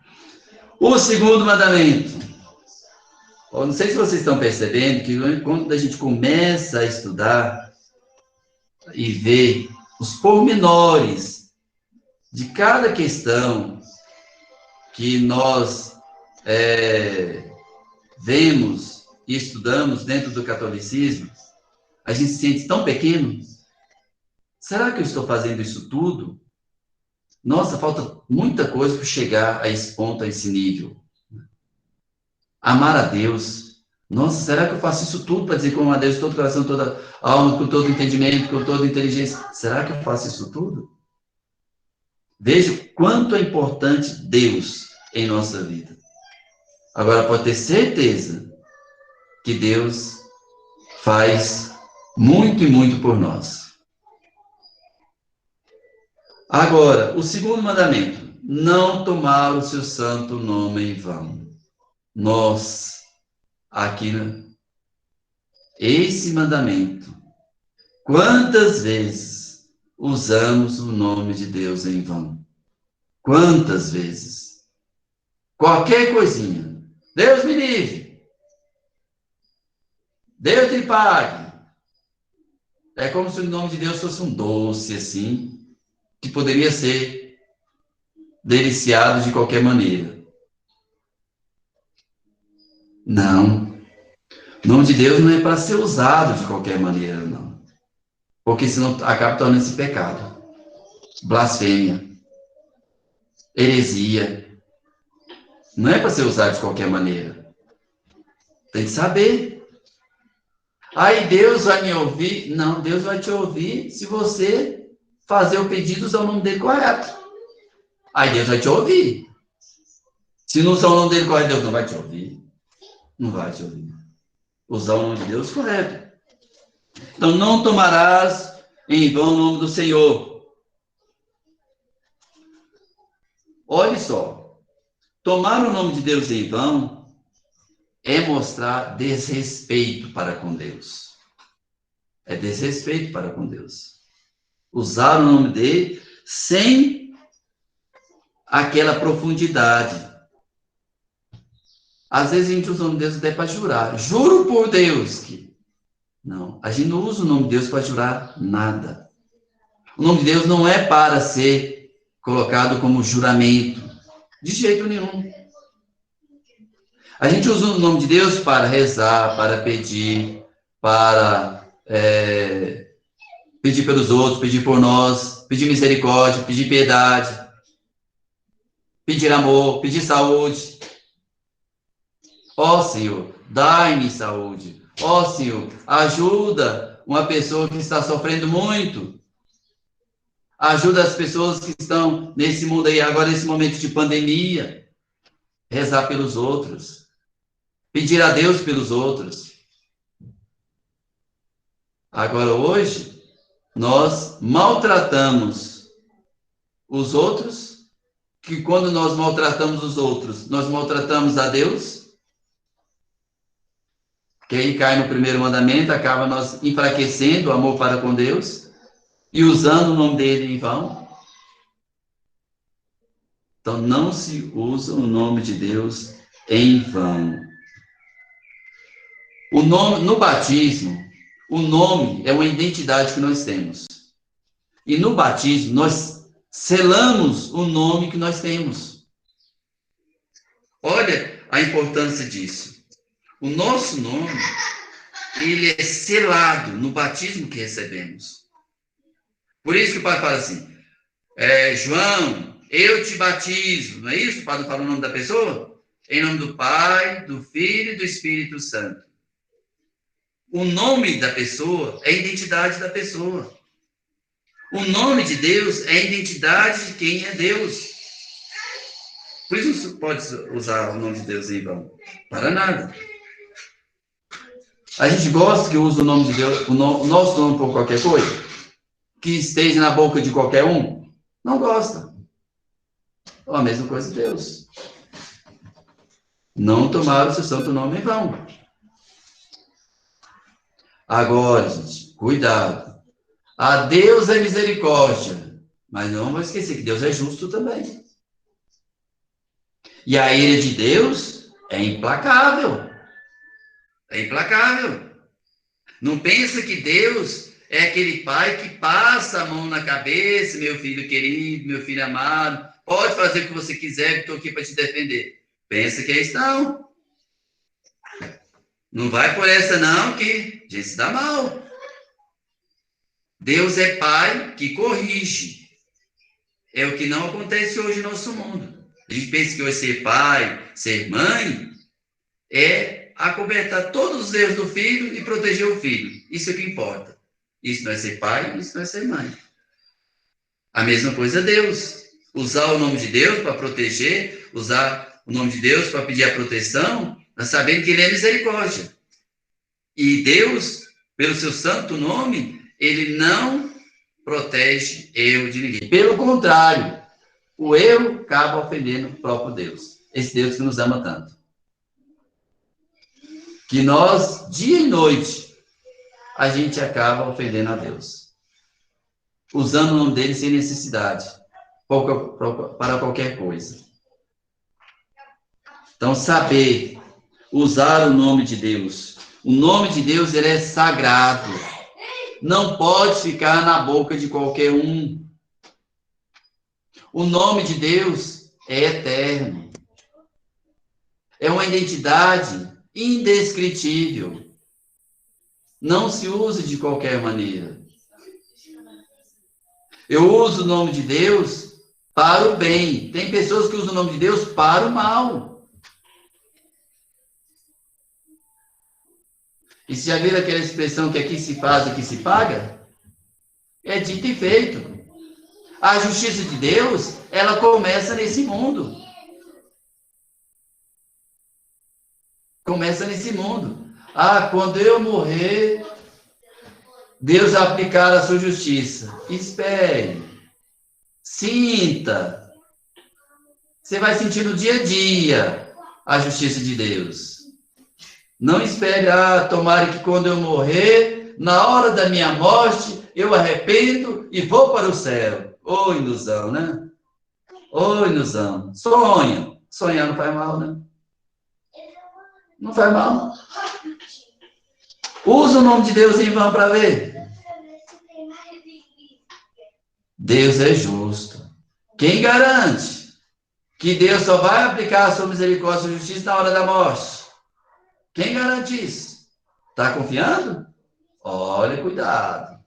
O segundo mandamento. Eu não sei se vocês estão percebendo que quando a gente começa a estudar e ver os pormenores de cada questão que nós vemos e estudamos dentro do catolicismo, a gente se sente tão pequeno. Será que eu estou fazendo isso tudo? Nossa, falta muita coisa para chegar a esse ponto, a esse nível. Amar a Deus. Nossa, será que eu faço isso tudo para dizer que eu amo a Deus com todo o coração, toda a alma, com todo o entendimento, com toda a inteligência? Será que eu faço isso tudo? Veja o quanto é importante Deus em nossa vida. Agora, pode ter certeza que Deus faz muito e muito por nós. Agora, o segundo mandamento, não tomar o seu santo nome em vão. Nós, aqui, esse mandamento, quantas vezes usamos o nome de Deus em vão? Quantas vezes? Qualquer coisinha. Deus me livre. Deus te pague. É como se o nome de Deus fosse um doce, assim, que poderia ser deliciado de qualquer maneira. Não. O nome de Deus não é para ser usado de qualquer maneira, não. Porque senão acaba tornando-se pecado. Blasfêmia. Heresia. Não é para ser usado de qualquer maneira. Tem que saber. Aí Deus vai me ouvir? Não, Deus vai te ouvir se você fazer o pedido usar o nome dele correto. Aí Deus vai te ouvir. Se não usar o nome dele correto, Deus não vai te ouvir. Não vai te ouvir. Usar o nome de Deus correto. Então, não tomarás em vão o nome do Senhor. Olhe só. Tomar o nome de Deus em vão é mostrar desrespeito para com Deus. É desrespeito para com Deus. Usar o nome dele sem aquela profundidade. Às vezes a gente usa o nome de Deus até para jurar. Juro por Deus que... Não, a gente não usa o nome de Deus para jurar nada. O nome de Deus não é para ser colocado como juramento. De jeito nenhum. A gente usa o nome de Deus para rezar, para pedir, para pedir pelos outros, pedir por nós, pedir misericórdia, pedir piedade, pedir amor, pedir saúde. Ó Senhor, dai-me saúde. Ó Senhor, ajuda uma pessoa que está sofrendo muito. Ajuda as pessoas que estão nesse mundo aí, agora nesse momento de pandemia. Rezar pelos outros. Pedir a Deus pelos outros. Agora, hoje, nós maltratamos os outros, que quando nós maltratamos os outros, nós maltratamos a Deus, que aí cai no primeiro mandamento, acaba nós enfraquecendo o amor para com Deus e usando o nome dele em vão. Então, não se usa o nome de Deus em vão. O nome, no batismo, o nome é uma identidade que nós temos. E no batismo, nós selamos o nome que nós temos. Olha a importância disso. O nosso nome, ele é selado no batismo que recebemos. Por isso que o Pai fala assim, João, eu te batizo, não é isso? O Padre fala o nome da pessoa? Em nome do Pai, do Filho e do Espírito Santo. O nome da pessoa é a identidade da pessoa. O nome de Deus é a identidade de quem é Deus. Por isso não se pode usar o nome de Deus em vão. Para nada. A gente gosta que use o nome de Deus, o nosso nome por qualquer coisa? Que esteja na boca de qualquer um? Não gosta. Então, a mesma coisa de Deus. Não tomar o seu santo nome em vão. Agora, gente, cuidado. A Deus é misericórdia, mas não vamos esquecer que Deus é justo também. E a ira de Deus é implacável. É implacável. Não pensa que Deus é aquele pai que passa a mão na cabeça, meu filho querido, meu filho amado, pode fazer o que você quiser, que estou aqui para te defender. Pensa que é isso, não. Não vai por essa, não, que a gente se dá mal. Deus é pai que corrige. É o que não acontece hoje no nosso mundo. A gente pensa que hoje ser pai, ser mãe, é acobertar todos os erros do filho e proteger o filho. Isso é o que importa. Isso não é ser pai, isso não é ser mãe. A mesma coisa é Deus. Usar o nome de Deus para proteger, usar o nome de Deus para pedir a proteção, nós sabemos que ele é misericórdia. E Deus, pelo seu santo nome, ele não protege erro de ninguém. Pelo contrário, o erro acaba ofendendo o próprio Deus. Esse Deus que nos ama tanto. Que nós, dia e noite, a gente acaba ofendendo a Deus. Usando o nome dele sem necessidade. Para qualquer coisa. Então, saber usar o nome de Deus. O nome de Deus, ele é sagrado. Não pode ficar na boca de qualquer um. O nome de Deus é eterno. É uma identidade indescritível. Não se use de qualquer maneira. Eu uso o nome de Deus para o bem. Tem pessoas que usam o nome de Deus para o mal. E se já viram aquela expressão que aqui se faz e aqui se paga? É dito e feito. A justiça de Deus, ela começa nesse mundo. Começa nesse mundo. Ah, quando eu morrer, Deus aplicar a sua justiça. Espere. Sinta. Você vai sentir no dia a dia a justiça de Deus. Não espere, tomara que quando eu morrer, na hora da minha morte, eu arrependo e vou para o céu. Ô, ilusão, né? Ô, ilusão. Sonha. Sonhar não faz mal, né? Não faz mal. Usa o nome de Deus em vão para ver. Deus é justo. Quem garante que Deus só vai aplicar a sua misericórdia e justiça na hora da morte? Quem garante isso? Está confiando? Olha, cuidado.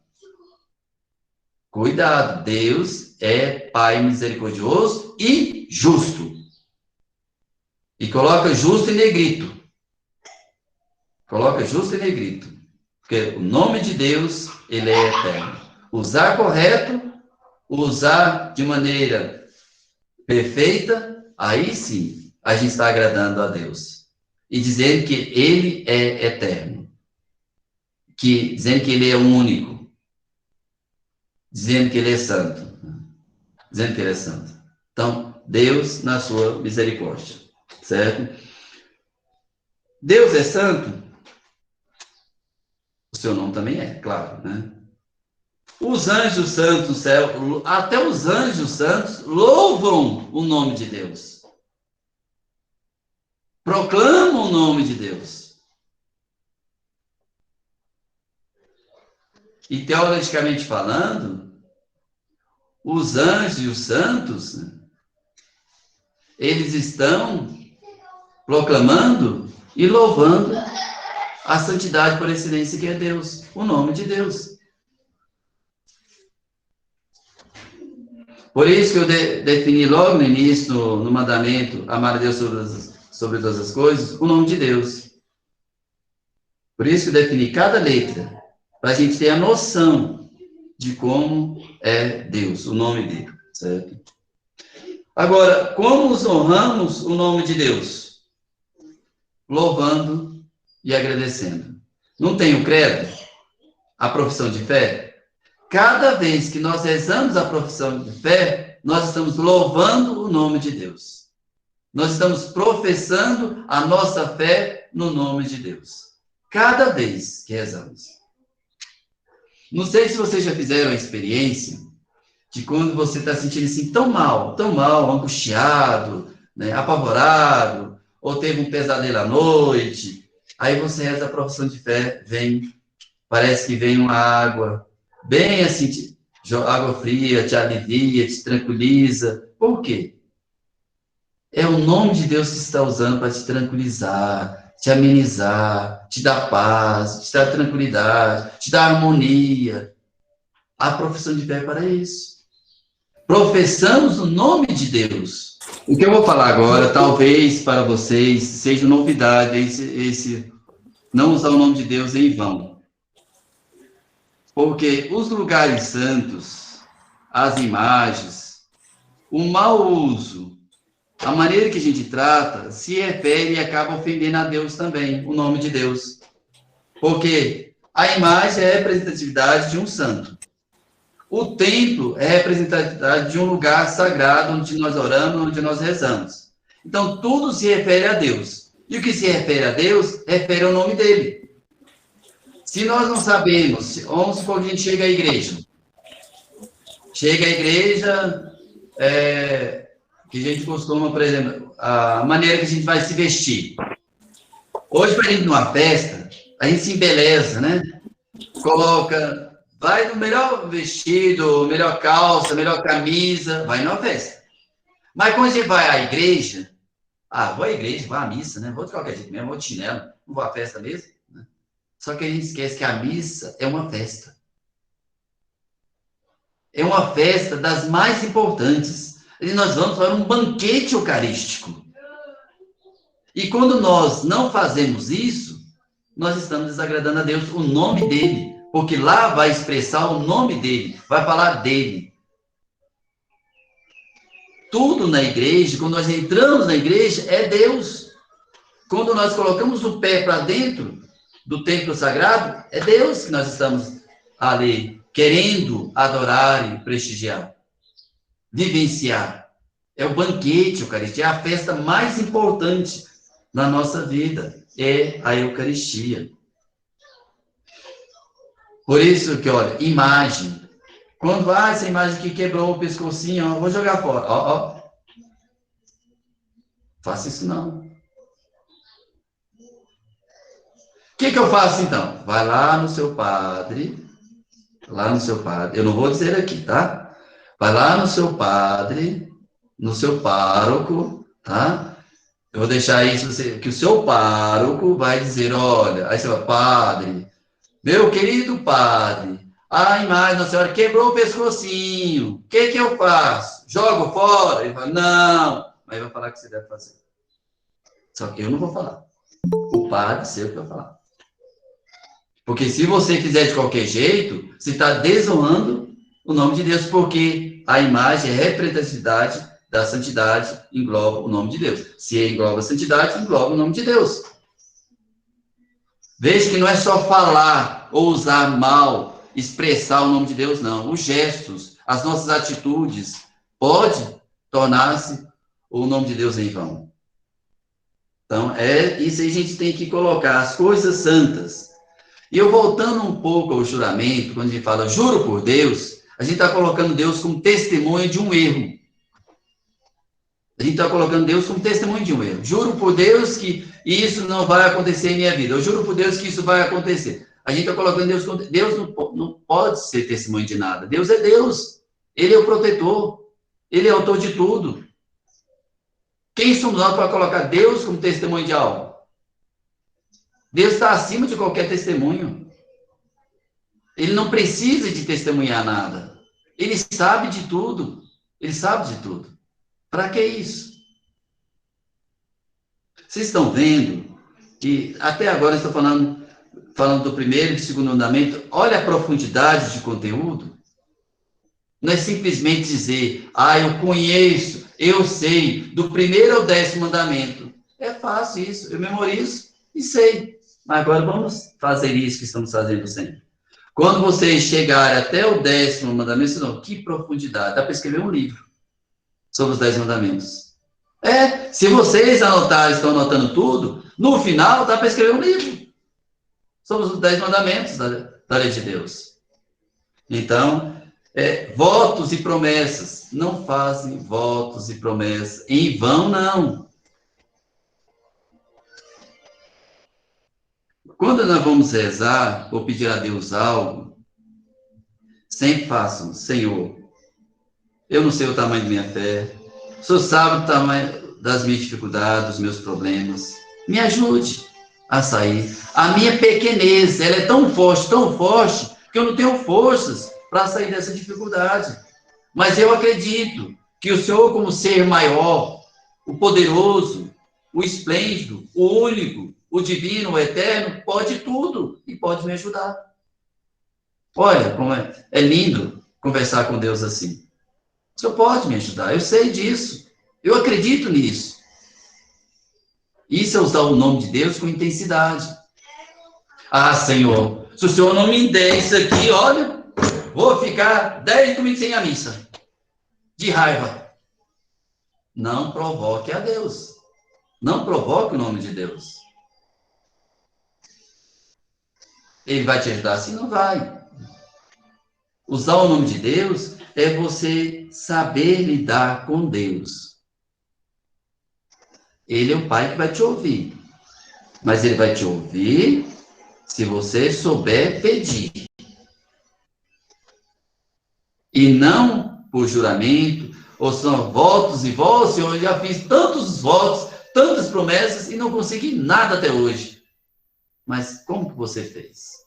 Cuidado. Deus é Pai misericordioso e justo. E coloca justo em negrito. Coloca justo em negrito. Porque o nome de Deus, ele é eterno. Usar correto, usar de maneira perfeita, aí sim, a gente está agradando a Deus. E dizendo que ele é eterno. Dizendo que ele é único. Dizendo que ele é santo. dizendo que ele é santo. Então, Deus na sua misericórdia, certo? Deus é santo? O seu nome também é, claro, né? Os anjos santos do céu, até os anjos santos louvam o nome de Deus. Proclamam o nome de Deus. E teologicamente falando, os anjos e os santos, eles estão proclamando e louvando a santidade por excelência que é Deus, o nome de Deus. Por isso que eu defini logo no início, no mandamento, amar a Deus sobre todas as coisas, o nome de Deus. Por isso que eu defini cada letra, para a gente ter a noção de como é Deus, o nome dele, certo? Agora, como honramos o nome de Deus? Louvando e agradecendo. Não tem o credo? A profissão de fé? Cada vez que nós rezamos a profissão de fé, nós estamos louvando o nome de Deus. Nós estamos professando a nossa fé no nome de Deus. Cada vez que rezamos. Não sei se vocês já fizeram a experiência de quando você está sentindo assim tão mal, angustiado, né, apavorado, ou teve um pesadelo à noite, aí você reza a profissão de fé, parece que vem uma água, bem assim, água fria, te alivia, te tranquiliza. Por quê? É o nome de Deus que está usando para te tranquilizar, te amenizar, te dar paz, te dar tranquilidade, te dar harmonia. A profissão de fé é para isso. Professamos o nome de Deus. O que eu vou falar agora, talvez para vocês seja novidade, esse não usar o nome de Deus em vão. Porque os lugares santos, as imagens, o mau uso, a maneira que a gente trata, se refere e acaba ofendendo a Deus também, o nome de Deus. Porque a imagem é a representatividade de um santo. O templo é a representatividade de um lugar sagrado, onde nós oramos, onde nós rezamos. Então, tudo se refere a Deus. E o que se refere a Deus, refere ao nome dele. Se nós não sabemos, vamos supor que a gente chega à igreja. Chega à igreja, que a gente costuma, por exemplo, a maneira que a gente vai se vestir. Hoje, para a gente ir numa festa, a gente se embeleza, né? Vai no melhor vestido, melhor calça, melhor camisa, vai numa festa. Mas quando a gente vai à igreja, vou à igreja, vou à missa, né? Vou de qualquer jeito mesmo, vou de chinelo, não vou à festa mesmo. Só que a gente esquece que a missa é uma festa. É uma festa das mais importantes. E nós vamos para um banquete eucarístico. E quando nós não fazemos isso, nós estamos desagradando a Deus, o nome dele. Porque lá vai expressar o nome dele, vai falar dele. Tudo na igreja, quando nós entramos na igreja, é Deus. Quando nós colocamos o pé para dentro do templo sagrado, é Deus que nós estamos ali querendo adorar e prestigiar, vivenciar. É o banquete eucarístico, é a festa mais importante na nossa vida, é a Eucaristia. Por isso que, olha, imagem. Quando essa imagem que quebrou o pescocinho, vou jogar fora. Faça isso não. O que eu faço, então? Vai lá no seu padre, eu não vou dizer aqui, tá? Vai lá no seu padre, no seu pároco, tá? Eu vou deixar isso, que o seu pároco vai dizer, olha, aí você vai, padre, meu querido padre, a imagem da senhora quebrou o pescocinho, o que eu faço? Jogo fora? Ele fala, não, mas vai falar o que você deve fazer. Só que eu não vou falar. O padre seu que vai falar. Porque se você fizer de qualquer jeito, você está desonrando o nome de Deus, porque a imagem é representatividade da santidade, engloba o nome de Deus. Se engloba a santidade, engloba o nome de Deus. Veja que não é só falar ou usar mal, expressar o nome de Deus, não. Os gestos, as nossas atitudes, pode tornar-se o nome de Deus em vão. Então, isso aí a gente tem que colocar as coisas santas. E eu voltando um pouco ao juramento, quando a gente fala juro por Deus, a gente está colocando Deus como testemunha de um erro. A gente está colocando Deus como testemunho de um erro. Juro por Deus que isso não vai acontecer em minha vida. Eu juro por Deus que isso vai acontecer. A gente está colocando Deus como... Deus não pode ser testemunho de nada. Deus é Deus. Ele é o protetor. Ele é autor de tudo. Quem somos nós para colocar Deus como testemunho de algo? Deus está acima de qualquer testemunho. Ele não precisa de testemunhar nada. Ele sabe de tudo. Ele sabe de tudo. Para que isso? Vocês estão vendo que até agora eu estou falando do primeiro e do segundo mandamento. Olha a profundidade de conteúdo. Não é simplesmente dizer, eu conheço, eu sei, do primeiro ao 10º mandamento. É fácil isso, eu memorizo e sei. Mas agora vamos fazer isso que estamos fazendo sempre. Quando vocês chegarem até o 10º mandamento, vocês vão, que profundidade. Dá para escrever um livro sobre os 10 mandamentos. Se vocês anotarem, estão anotando tudo, no final dá para escrever um livro sobre os 10 mandamentos da lei de Deus. Então, votos e promessas. Não fazem votos e promessas em vão, não. Quando nós vamos rezar ou pedir a Deus algo, sempre façam, Senhor, eu não sei o tamanho da minha fé, o Senhor sabe o tamanho das minhas dificuldades, dos meus problemas, me ajude a sair. A minha pequenez, ela é tão forte, que eu não tenho forças para sair dessa dificuldade. Mas eu acredito que o Senhor, como ser maior, o poderoso, o esplêndido, o único, o divino, o eterno, pode tudo e pode me ajudar. Olha, como é lindo conversar com Deus assim. O Senhor pode me ajudar, eu sei disso. Eu acredito nisso. Isso é usar o nome de Deus com intensidade. Senhor, se o Senhor não me der isso aqui, olha, vou ficar 10 domingos sem a missa. De raiva. Não provoque a Deus. Não provoque o nome de Deus. Ele vai te ajudar assim? Não vai. Usar o nome de Deus é você saber lidar com Deus. Ele é o Pai que vai te ouvir. Mas ele vai te ouvir se você souber pedir. E não por juramento, ou são votos e votos, eu já fiz tantos votos, tantas promessas e não consegui nada até hoje. Mas como que você fez?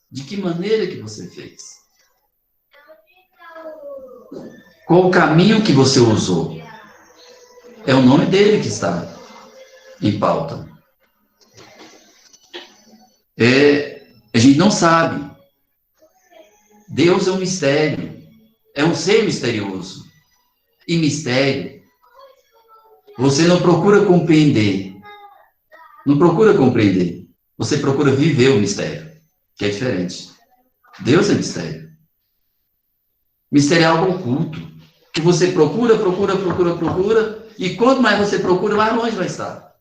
De que maneira que você fez? Qual o caminho que você usou? É o nome dele que está em pauta. A gente não sabe. Deus é um mistério. É um ser misterioso. E mistério, você não procura compreender. Não procura compreender. Você procura viver o mistério, que é diferente. Deus é mistério. Mistério é algo oculto, que você procura, e quanto mais você procura, mais longe vai estar.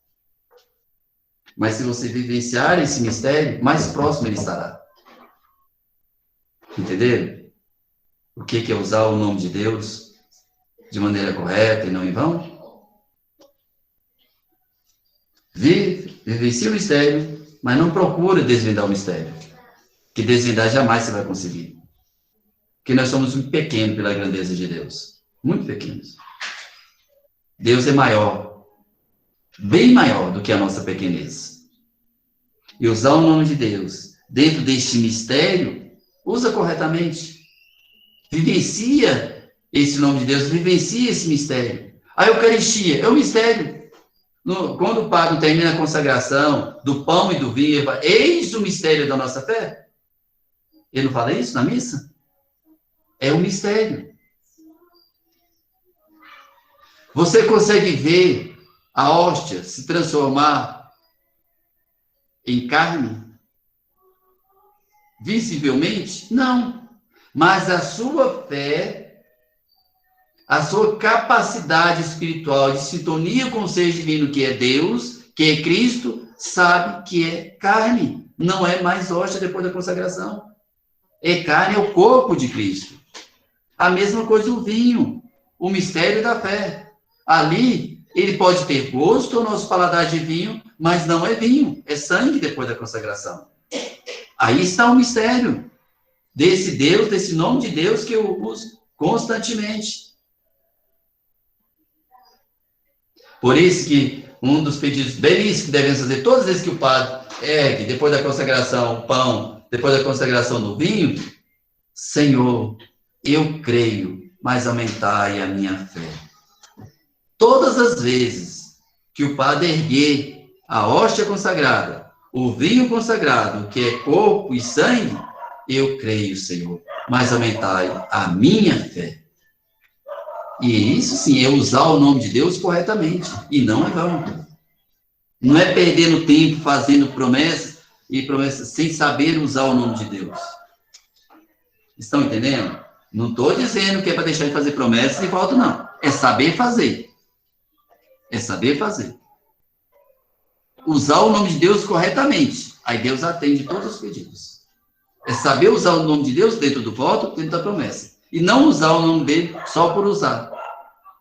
Mas se você vivenciar esse mistério, mais próximo ele estará. Entenderam? O que é usar o nome de Deus de maneira correta e não em vão? Vivencie o mistério, mas não procure desvendar o mistério. Que desvendar jamais você vai conseguir. Porque nós somos muito pequenos pela grandeza de Deus. Muito pequenos. Deus é maior. Bem maior do que a nossa pequenez. E usar o nome de Deus dentro deste mistério, usa corretamente. Vivencia esse nome de Deus, vivencia esse mistério. A Eucaristia é um mistério. Quando o padre termina a consagração do pão e do vinho, ele fala, eis o mistério da nossa fé. Ele não fala isso na missa? É um mistério. Você consegue ver a hóstia se transformar em carne? Visivelmente? Não. Mas a sua fé a sua capacidade espiritual de sintonia com o ser divino que é Deus, que é Cristo, sabe que é carne. Não é mais hóstia depois da consagração. É carne, é o corpo de Cristo. A mesma coisa o vinho, o mistério da fé. Ali, ele pode ter gosto ao nosso paladar de vinho, mas não é vinho, é sangue depois da consagração. Aí está o mistério desse Deus, desse nome de Deus que eu uso constantemente. Por isso que um dos pedidos belíssimos que devemos fazer todas as vezes que o padre ergue, depois da consagração, o pão, depois da consagração do vinho, Senhor, eu creio, mas aumentai a minha fé. Todas as vezes que o padre erguer a hóstia consagrada, o vinho consagrado, que é corpo e sangue, eu creio, Senhor, mas aumentai a minha fé. E isso sim é usar o nome de Deus corretamente, e não em vão. Não é perdendo tempo fazendo promessas e promessas sem saber usar o nome de Deus. Estão entendendo? Não estou dizendo que é para deixar de fazer promessas e volta, não. É saber fazer. É saber fazer. Usar o nome de Deus corretamente. Aí Deus atende todos os pedidos. É saber usar o nome de Deus dentro do voto, dentro da promessa. E não usar o nome dele só por usar.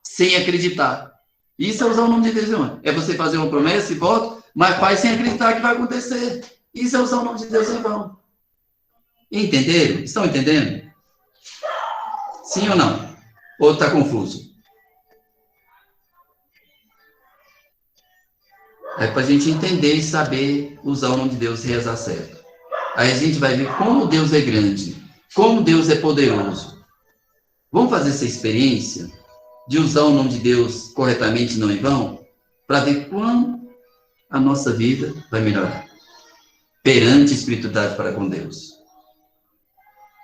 Sem acreditar. Isso é usar o nome de Deus, irmão. É você fazer uma promessa e voto, mas faz sem acreditar que vai acontecer. Isso é usar o nome de Deus em vão. Entenderam? Estão entendendo? Sim ou não? Ou está confuso? É para a gente entender e saber usar o nome de Deus e rezar certo. Aí a gente vai ver como Deus é grande, como Deus é poderoso. Vamos fazer essa experiência de usar o nome de Deus corretamente, não em vão, para ver quando a nossa vida vai melhorar perante a espiritualidade para com Deus.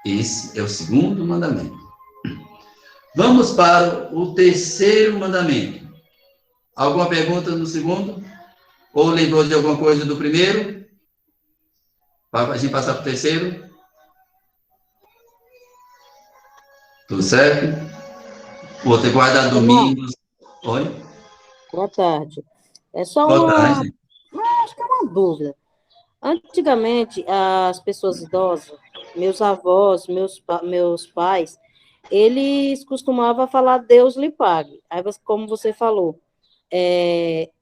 Esse é o segundo mandamento. Vamos para o terceiro mandamento. Alguma pergunta no segundo? Ou lembrou de alguma coisa do primeiro? Para a gente passar para o terceiro? Tudo certo? Vou ter guardado domingos. Oi? Boa tarde. É só Boa uma... tarde. Acho que é uma dúvida. Antigamente, as pessoas idosas, meus avós, meus pais, eles costumavam falar Deus lhe pague. Aí, como você falou,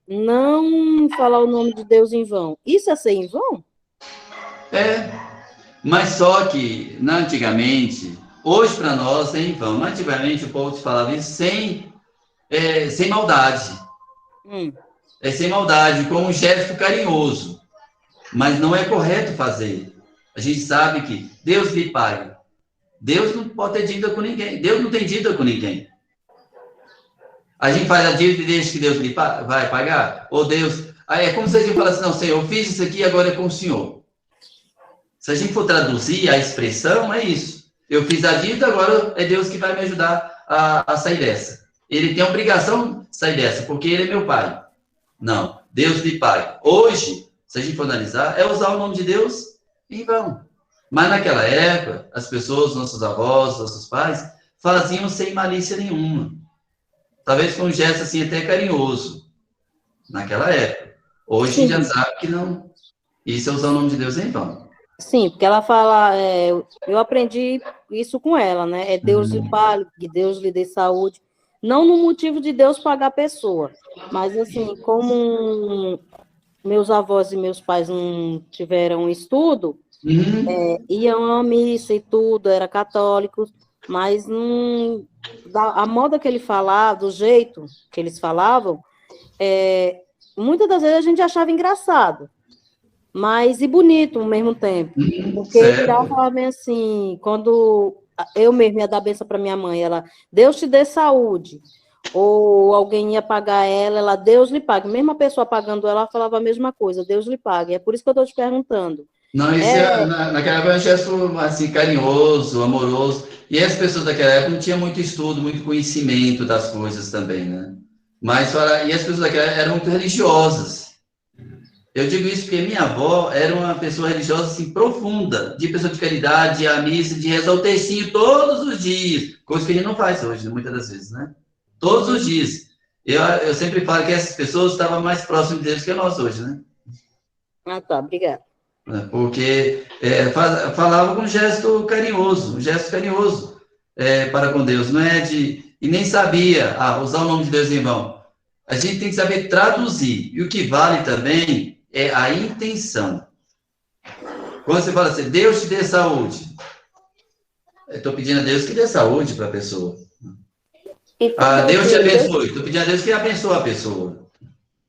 não falar o nome de Deus em vão. Isso é ser em vão? É, mas só que, antigamente, hoje para nós é em vão, mas antigamente o povo falava isso sem maldade. É sem maldade, com um gesto carinhoso. Mas não é correto fazer. A gente sabe que Deus lhe pague. Deus não pode ter dívida com ninguém. Deus não tem dívida com ninguém. A gente faz a dívida e deixa que Deus lhe vai pagar? Ou Deus... Aí é como se a gente falasse, não, Senhor, eu fiz isso aqui, agora é com o Senhor. Se a gente for traduzir a expressão, é isso. Eu fiz a dívida, agora é Deus que vai me ajudar a sair dessa. Ele tem a obrigação de sair dessa, porque ele é meu pai. Não, Deus lhe pague. Hoje, se a gente for analisar, é usar o nome de Deus em vão. Mas naquela época, as pessoas, nossos avós, nossos pais, faziam sem malícia nenhuma. Talvez com um gesto assim até carinhoso. Naquela época. Hoje a gente já sabe que não. Isso é usar o nome de Deus em vão. Sim, porque ela fala, eu aprendi isso com ela, né? É Deus lhe pague, que Deus lhe dê saúde. Não no motivo de Deus pagar a pessoa, mas assim, como meus avós e meus pais não tiveram estudo, iam à missa e tudo, era católico, mas não, a moda que ele falava, do jeito que eles falavam, muitas das vezes a gente achava engraçado, mas e bonito ao mesmo tempo, porque ele virava e falava bem assim, quando eu mesmo ia dar benção para minha mãe, ela, Deus te dê saúde, ou alguém ia pagar ela, Deus lhe pague, mesmo a pessoa pagando ela falava a mesma coisa, Deus lhe pague, é por isso que eu estou te perguntando. Não, isso naquela época é um gesto assim, carinhoso, amoroso, e as pessoas daquela época não tinham muito estudo, muito conhecimento das coisas também, né? Mas, e as pessoas daquela época eram muito religiosas. Eu digo isso porque minha avó era uma pessoa religiosa assim, profunda, de pessoa de caridade, de a missa, de rezar o textinho todos os dias, coisa que a gente não faz hoje, muitas das vezes, né? Todos os dias. Eu sempre falo que essas pessoas estavam mais próximas de Deus que nós hoje, né? Ah, tá, obrigada. Porque falava com um gesto carinhoso para com Deus, não é de... E nem sabia usar o nome de Deus em vão. A gente tem que saber traduzir. E o que vale também é a intenção. Quando você fala assim, Deus te dê saúde. Eu estou pedindo a Deus que dê saúde para a pessoa. Deus te abençoe. Estou pedindo a Deus que abençoe a pessoa.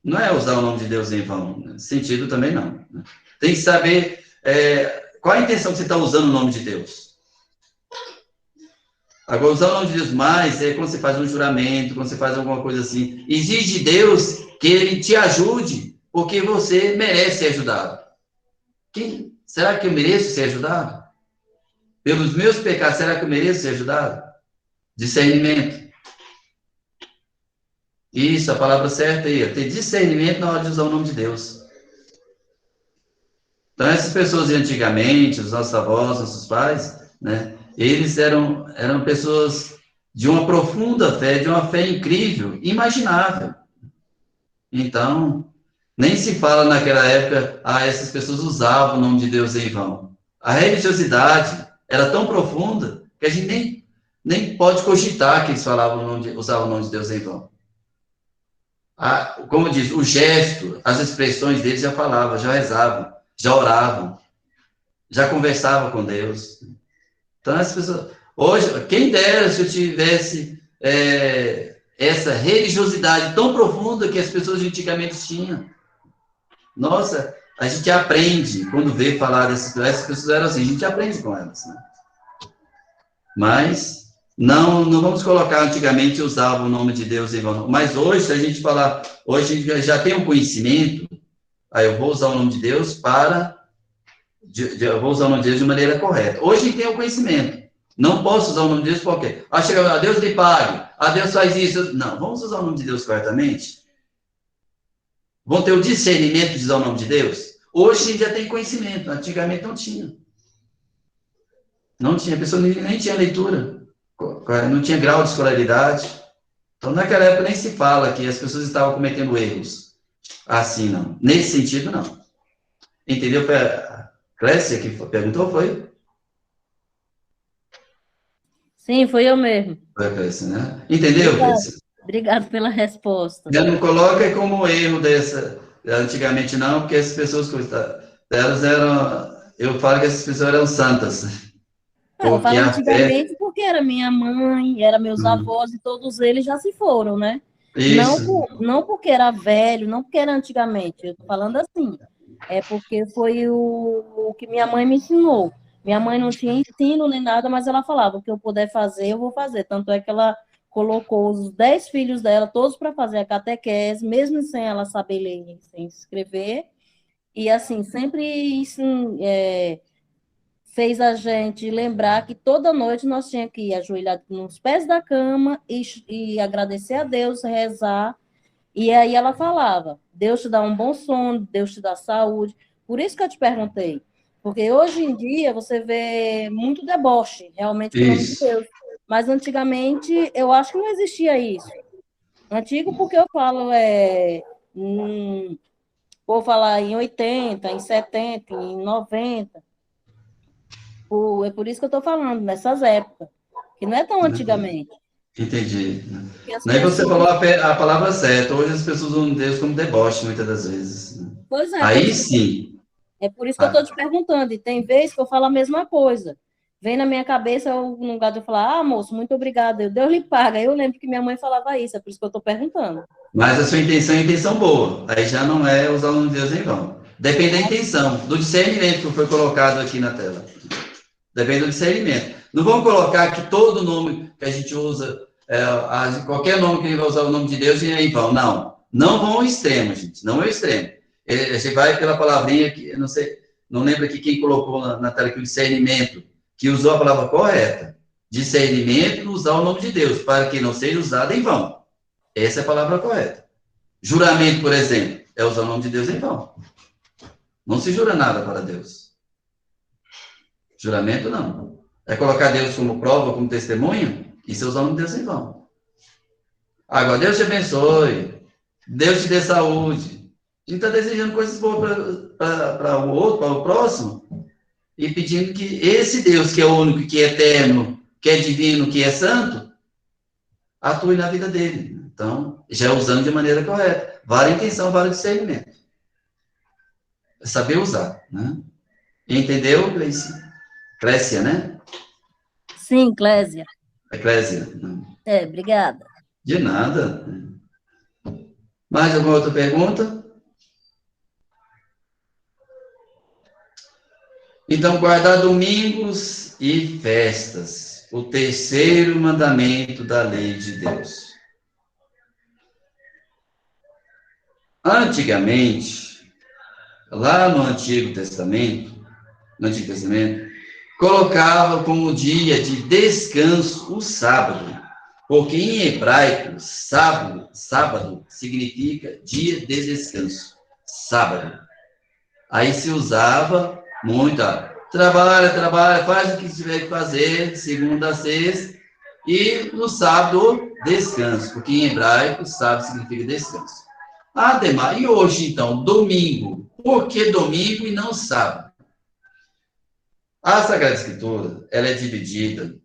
Não é usar o nome de Deus em vão. Nesse sentido também não. Tem que saber qual a intenção que você está usando o nome de Deus. Agora, usar o nome de Deus mais é quando você faz um juramento, quando você faz alguma coisa assim. Exige de Deus que Ele te ajude, porque você merece ser ajudado. Será que eu mereço ser ajudado? Pelos meus pecados, será que eu mereço ser ajudado? Discernimento. Isso, a palavra certa aí. Ter discernimento na hora de usar o nome de Deus. Então, essas pessoas antigamente, os nossos avós, nossos pais, né? Eles eram pessoas de uma profunda fé, de uma fé incrível, imaginável. Então, nem se fala naquela época, essas pessoas usavam o nome de Deus em vão. A religiosidade era tão profunda que a gente nem pode cogitar que eles usavam o nome de Deus em vão. Como diz, o gesto, as expressões deles já falavam, já rezavam, já oravam, já conversavam com Deus. Então, as pessoas... Hoje, quem dera se eu tivesse essa religiosidade tão profunda que as pessoas antigamente tinham. Nossa, a gente aprende, quando vê falar essas pessoas eram assim, a gente aprende com elas, né? Mas não vamos colocar antigamente usava o nome de Deus em vão. Mas hoje, se a gente falar, hoje a gente já tem um conhecimento, aí eu vou usar o nome de Deus eu vou usar o nome de Deus de maneira correta. Hoje a gente tem o conhecimento. Não posso usar o nome de Deus por quê? Chega a Deus lhe pague, Deus faz isso. Não, vamos usar o nome de Deus corretamente? Vão ter o discernimento de usar o nome de Deus? Hoje a gente já tem conhecimento, antigamente não tinha. Não tinha, a pessoa nem tinha leitura, não tinha grau de escolaridade. Então, naquela época nem se fala que as pessoas estavam cometendo erros. Assim, não. Nesse sentido, não. Entendeu? Foi a Clécia que perguntou, foi? Sim, foi eu mesmo. Foi a Clécia, né? Entendeu, Clécia? Obrigado pela resposta. Já não coloca como erro antigamente não, porque as pessoas, elas eram, eu falo que essas pessoas eram santas. Eu falo antigamente porque era minha mãe, era meus avós, e todos eles já se foram, né? Não porque era velho, não porque era antigamente, eu tô falando assim, é porque foi o que minha mãe me ensinou. Minha mãe não tinha ensino nem nada, mas ela falava, o que eu puder fazer, eu vou fazer. Tanto é que ela colocou os 10 filhos dela, todos para fazer a catequese, mesmo sem ela saber ler, sem escrever, e assim, sempre fez a gente lembrar que toda noite nós tínhamos que ir ajoelhar nos pés da cama e agradecer a Deus, rezar. E aí ela falava, Deus te dá um bom sono, Deus te dá saúde. Por isso que eu te perguntei. Porque hoje em dia você vê muito deboche, realmente, pelo nome de Deus. Mas antigamente eu acho que não existia isso. Antigo porque eu falo, vou falar em 80, em 70, em 90. É por isso que eu estou falando, nessas épocas, que não é tão antigamente. Entendi. Nem você falou a palavra certa. Hoje as pessoas usam Deus como deboche, muitas das vezes. Pois é. Aí sim. É por isso que eu estou te perguntando. E tem vezes que eu falo a mesma coisa. Vem na minha cabeça, no lugar de eu falar, moço, muito obrigada, Deus lhe paga. Eu lembro que minha mãe falava isso, é por isso que eu estou perguntando. Mas a sua intenção é intenção boa. Aí já não é usar o nome de Deus em vão. Depende da intenção, do discernimento que foi colocado aqui na tela. Depende do discernimento. Não vamos colocar que todo nome que a gente usa, qualquer nome que a gente vai usar o nome de Deus é em vão. Não. Não vão ao extremo, gente. Não é o extremo. A gente vai pela palavrinha que, eu não sei, não lembro aqui quem colocou na tela aqui o discernimento, que usou a palavra correta. Discernimento, usar o nome de Deus, para que não seja usado em vão. Essa é a palavra correta. Juramento, por exemplo, é usar o nome de Deus em vão. Não se jura nada para Deus. Juramento não. É colocar Deus como prova, como testemunha, e seus nome de Deus em vão. Agora, Deus te abençoe. Deus te dê saúde. A gente está desejando coisas boas para o outro, para o próximo, e pedindo que esse Deus, que é único, que é eterno, que é divino, que é santo, atue na vida dele. Então, já usando de maneira correta. Vale a intenção, vale o discernimento. É saber usar, né? Entendeu, Gleice? Clécia, né? Sim, Clésia. Eclésia. Obrigada. De nada. Mais alguma outra pergunta? Então, guardar domingos e festas. O terceiro mandamento da lei de Deus. Antigamente, lá no Antigo Testamento, colocava como dia de descanso o sábado, porque em hebraico, sábado significa dia de descanso, sábado. Aí se usava muito, trabalha, faz o que tiver que fazer, de segunda a sexta, e no sábado, descanso, porque em hebraico, sábado significa descanso. Ademais, e hoje, então, domingo, por que domingo e não sábado? A Sagrada Escritura, ela é dividida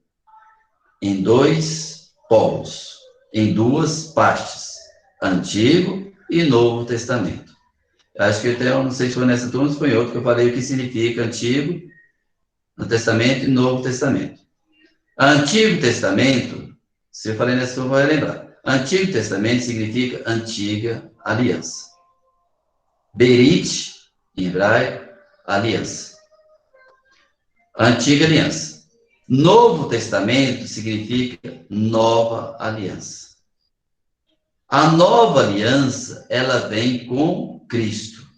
em dois polos, em duas partes, Antigo e Novo Testamento. Acho que até, eu não sei se foi nessa turma ou se foi em outro, que eu falei o que significa Antigo no Testamento e Novo Testamento. Antigo Testamento, se eu falei nessa turma, vai lembrar. Antigo Testamento significa Antiga Aliança. Berit, em hebraico, aliança. Antiga Aliança. Novo Testamento significa Nova Aliança. A Nova Aliança, ela vem com Cristo.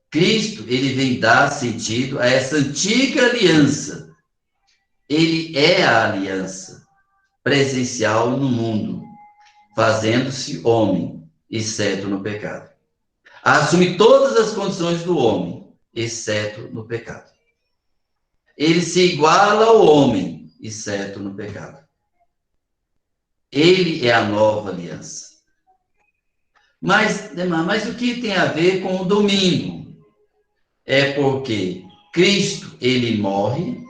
Cristo, ele vem dar sentido a essa antiga aliança. Ele é a aliança presencial no mundo, fazendo-se homem, exceto no pecado. Assume todas as condições do homem, exceto no pecado. Ele se iguala ao homem, exceto no pecado. Ele é a nova aliança. Mas o que tem a ver com o domingo? É porque Cristo, ele morre,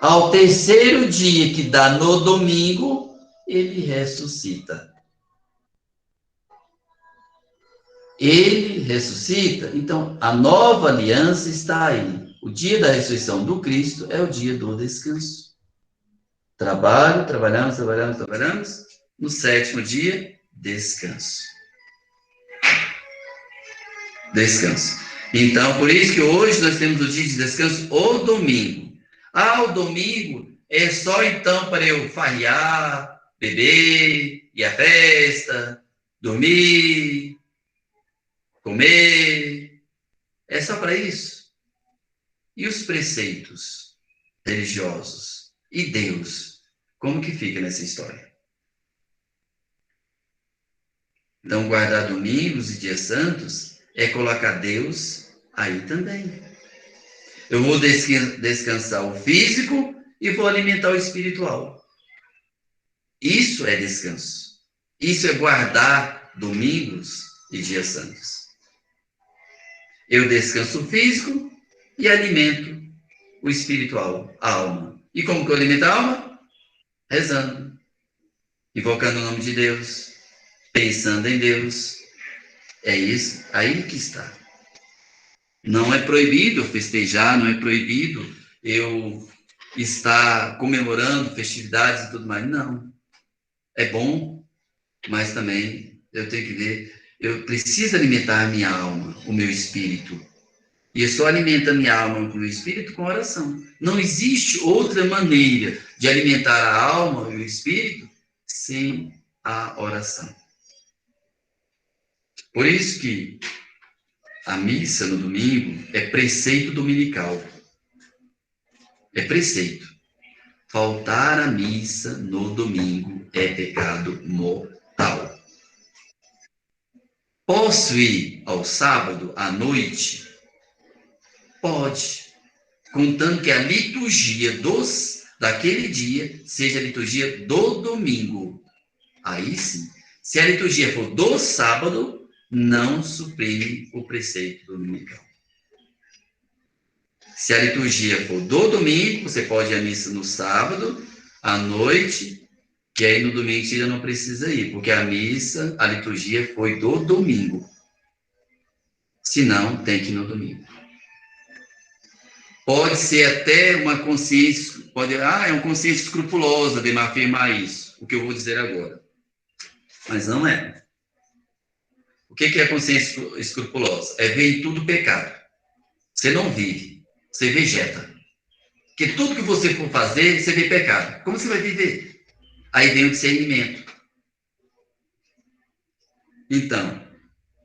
ao terceiro dia que dá no domingo, ele ressuscita. Ele ressuscita, então a nova aliança está aí. O dia da ressurreição do Cristo é o dia do descanso. Trabalhamos. No sétimo dia, descanso. Então, por isso que hoje nós temos o dia de descanso, o domingo. O domingo é só então para eu farrear, beber, ir à festa, dormir, comer. É só para isso. E os preceitos religiosos? E Deus? Como que fica nessa história? Então, guardar domingos e dias santos é colocar Deus aí também. Eu vou descansar o físico e vou alimentar o espiritual. Isso é descanso. Isso é guardar domingos e dias santos. Eu descanso o físico e alimento o espiritual, a alma. E como que eu alimento a alma? Rezando, invocando o nome de Deus, pensando em Deus. É isso, aí que está. Não é proibido festejar, não é proibido eu estar comemorando festividades e tudo mais. Não. É bom, mas também eu tenho que ver, eu preciso alimentar a minha alma, o meu espírito. E eu só alimento a minha alma e o meu espírito com oração. Não existe outra maneira de alimentar a alma e o espírito sem a oração. Por isso que a missa no domingo é preceito dominical. É preceito. Faltar à missa no domingo é pecado mortal. Posso ir ao sábado à noite Pode, contando que a liturgia daquele dia seja a liturgia do domingo. Aí sim. Se a liturgia for do sábado, não suprime o preceito dominical. Se a liturgia for do domingo, você pode ir à missa no sábado, à noite, que aí no domingo você já não precisa ir, porque a liturgia foi do domingo. Se não, tem que ir no domingo. Pode ser até uma consciência, é uma consciência escrupulosa de afirmar isso, o que eu vou dizer agora. Mas não é. O que é consciência escrupulosa? É ver em tudo pecado. Você não vive, você vegeta. Porque tudo que você for fazer, você vê pecado. Como você vai viver? Aí vem o discernimento. Então,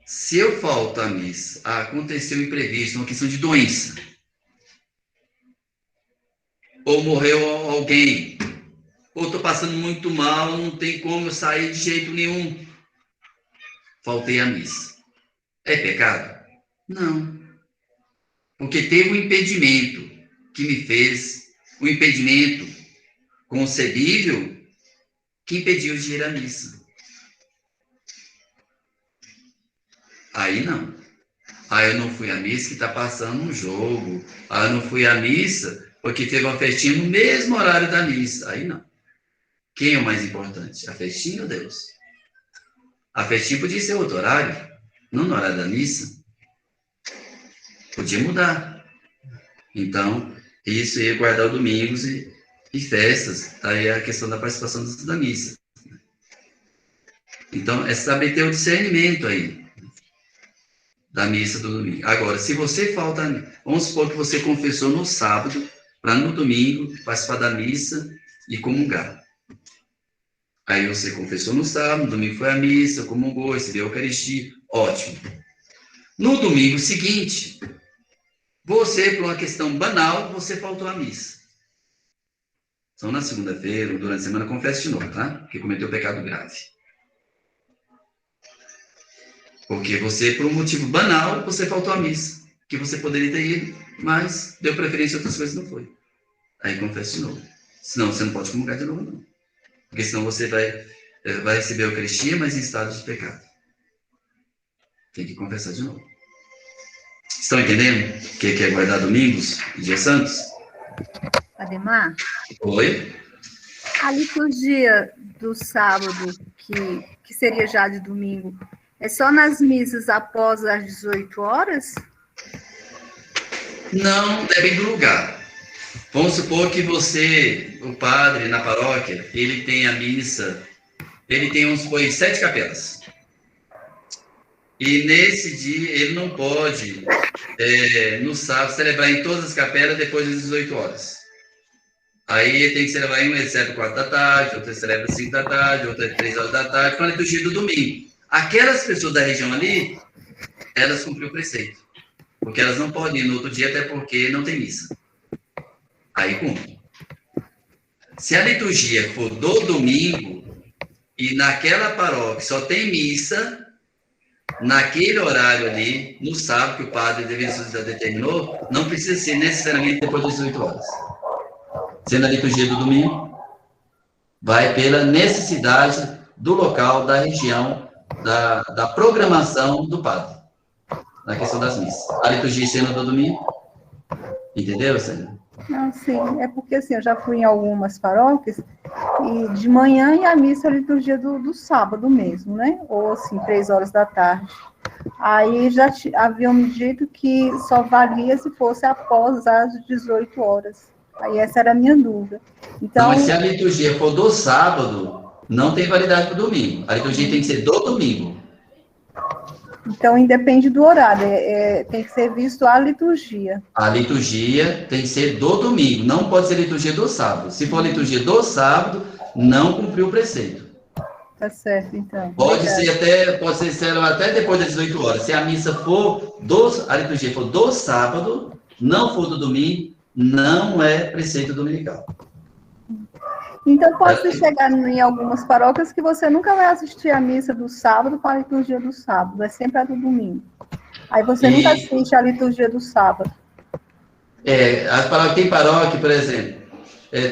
se eu falto à missa, aconteceu um imprevisto, uma questão de doença, ou morreu alguém, ou estou passando muito mal, não tem como eu sair de jeito nenhum, faltei à missa. É pecado? Não. Porque teve um impedimento que me fez, um impedimento concebível que impediu de ir à missa. Aí não. Aí eu não fui à missa que está passando um jogo. Aí eu não fui à missa porque teve uma festinha no mesmo horário da missa. Aí não. Quem é o mais importante? A festinha ou Deus? A festinha podia ser outro horário, não no horário da missa. Podia mudar. Então, isso ia guardar domingos e festas. Aí é a questão da participação da missa. Então, é saber ter o discernimento aí da missa do domingo. Agora, se você falta, vamos supor que você confessou no sábado, para no domingo participar da missa e comungar. Aí você confessou no sábado, no domingo foi à missa, comungou, recebeu a Eucaristia, ótimo. No domingo seguinte, você, por uma questão banal, você faltou à missa. Então, na segunda-feira, ou durante a semana, confessa de novo, tá? Porque cometeu pecado grave. Porque você, por um motivo banal, você faltou à missa. Que você poderia ter ido, mas deu preferência a outras coisas, não foi. Aí confessa de novo. Senão, você não pode comungar de novo, não. Porque senão você vai receber a Eucaristia, mas em estado de pecado. Tem que confessar de novo. Estão entendendo o que é guardar domingos e dias santos? Ademar? Oi? A liturgia do sábado, que seria já de domingo, é só nas missas após as 18 horas? Não, depende do lugar. Vamos supor que você, o padre na paróquia, ele tem a missa, ele tem, vamos supor, 7 capelas. E nesse dia, ele não pode, no sábado, celebrar em todas as capelas depois das 18 horas. Aí ele tem que celebrar em um, ele celebra 4 da tarde, outro ele celebra 5 da tarde, outro é 3 horas da tarde, com a liturgia do domingo. Aquelas pessoas da região ali, elas cumpriram o preceito. Porque elas não podem ir no outro dia, até porque não tem missa. Aí cumpre. Se a liturgia for do domingo, e naquela paróquia só tem missa, naquele horário ali, no sábado, que o padre já determinou, não precisa ser necessariamente depois das 18 horas. Sendo a liturgia do domingo, vai pela necessidade do local, da região, da programação do padre, na questão das missas. A liturgia sendo do domingo, entendeu, Sênia? Não, sim, é porque assim, eu já fui em algumas paróquias e de manhã e a missa é a liturgia do sábado mesmo, né? Ou assim, 3 horas da tarde. Aí já haviam me dito que só valia se fosse após as 18 horas. Aí essa era a minha dúvida. Então, não, mas se a liturgia for do sábado, não tem validade para o domingo. A liturgia tem que ser do domingo. Então, independe do horário, tem que ser visto a liturgia. A liturgia tem que ser do domingo, não pode ser liturgia do sábado. Se for liturgia do sábado, não cumpriu o preceito. Tá certo, então. Pode ser até depois das 18 horas. Se a missa for a liturgia for do sábado, não for do domingo, não é preceito dominical. Então, pode chegar em algumas paróquias que você nunca vai assistir a missa do sábado com a liturgia do sábado, é sempre a do domingo. Aí você nunca assiste a liturgia do sábado. Tem paróquia, por exemplo,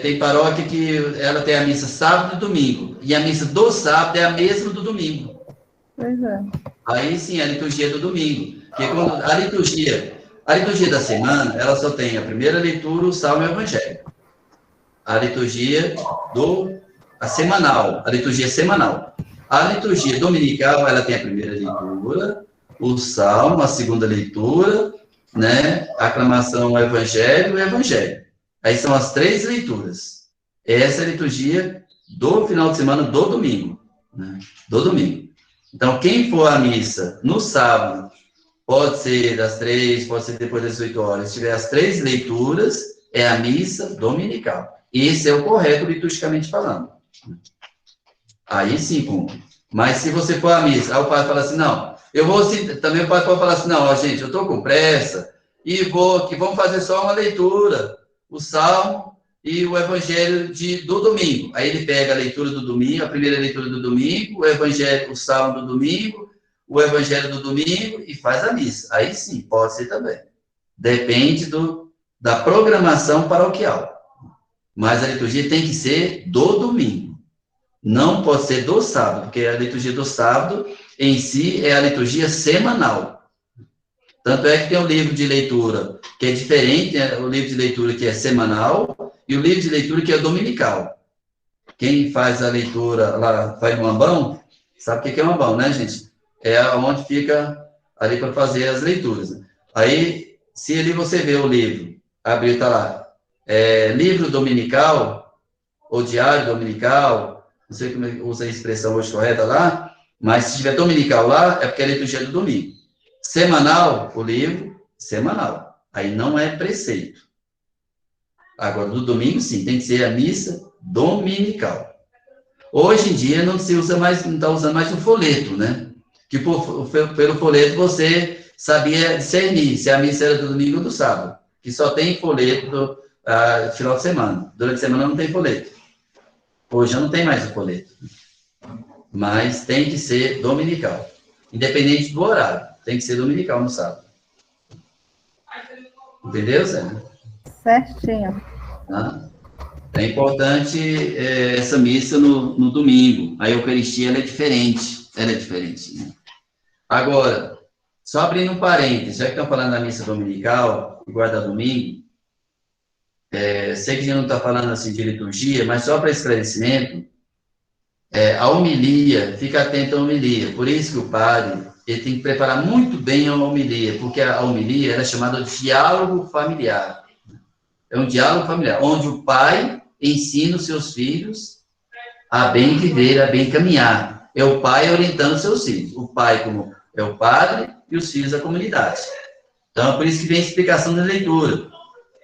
tem paróquia que ela tem a missa sábado e domingo, e a missa do sábado é a mesma do domingo. Pois é. Aí sim, a liturgia do domingo. Porque quando a liturgia da semana, ela só tem a primeira leitura, o salmo e o evangelho. A liturgia semanal. A liturgia dominical, ela tem a primeira leitura, o salmo, a segunda leitura, né? A aclamação ao evangelho e o evangelho. Aí são as 3 leituras. Essa é a liturgia do final de semana do domingo. Né? Do domingo. Então, quem for à missa no sábado, pode ser das 3, pode ser depois das 8 horas. Se tiver as 3 leituras, é a missa dominical. Esse é o correto liturgicamente falando. Aí sim, cumpre. Mas se você for à missa, aí o padre fala assim, não, também o padre pode falar assim, não, ó, gente, eu estou com pressa, e vamos fazer só uma leitura, o salmo e o evangelho do domingo. Aí ele pega a leitura do domingo, a primeira leitura do domingo, o salmo do domingo, o evangelho do domingo e faz a missa. Aí sim, pode ser também. Depende da programação paroquial. Mas a liturgia tem que ser do domingo. Não pode ser do sábado, porque a liturgia do sábado, em si, é a liturgia semanal. Tanto é que tem um livro de leitura que é diferente, né? O livro de leitura que é semanal e o livro de leitura que é dominical. Quem faz a leitura lá, faz no ambão, sabe o que é um ambão, né, gente? É onde fica ali para fazer as leituras. Aí, se ali você vê o livro, abriu, está lá, livro dominical, ou diário dominical, não sei como usa a expressão hoje correta lá, mas se tiver dominical lá, é porque é a liturgia do domingo. Semanal, o livro, semanal. Aí não é preceito. Agora, do domingo, sim, tem que ser a missa dominical. Hoje em dia, não se usa mais, não está usando mais o folheto, né? Que pelo folheto você sabia discernir se a missa era do domingo ou do sábado. Que só tem folheto do final de semana. Durante a semana não tem folheto. Hoje já não tem mais o folheto. Mas tem que ser dominical. Independente do horário. Tem que ser dominical no sábado. Entendeu, Sérgio? Certinho. Tá? É importante essa missa no domingo. A Eucaristia ela é diferente. Ela é diferente. Né? Agora, só abrindo um parênteses, já que estão falando da missa dominical, e guarda domingo, sei que a gente não está falando assim de liturgia, mas só para esclarecimento, a homilia, fica atento à homilia. Por isso que o padre ele tem que preparar muito bem a homilia, porque a homilia era chamada de diálogo familiar. É um diálogo familiar, onde o pai ensina os seus filhos a bem viver, a bem caminhar. É o pai orientando os seus filhos. O pai como é o padre e os filhos a comunidade. Então, é por isso que vem a explicação da leitura.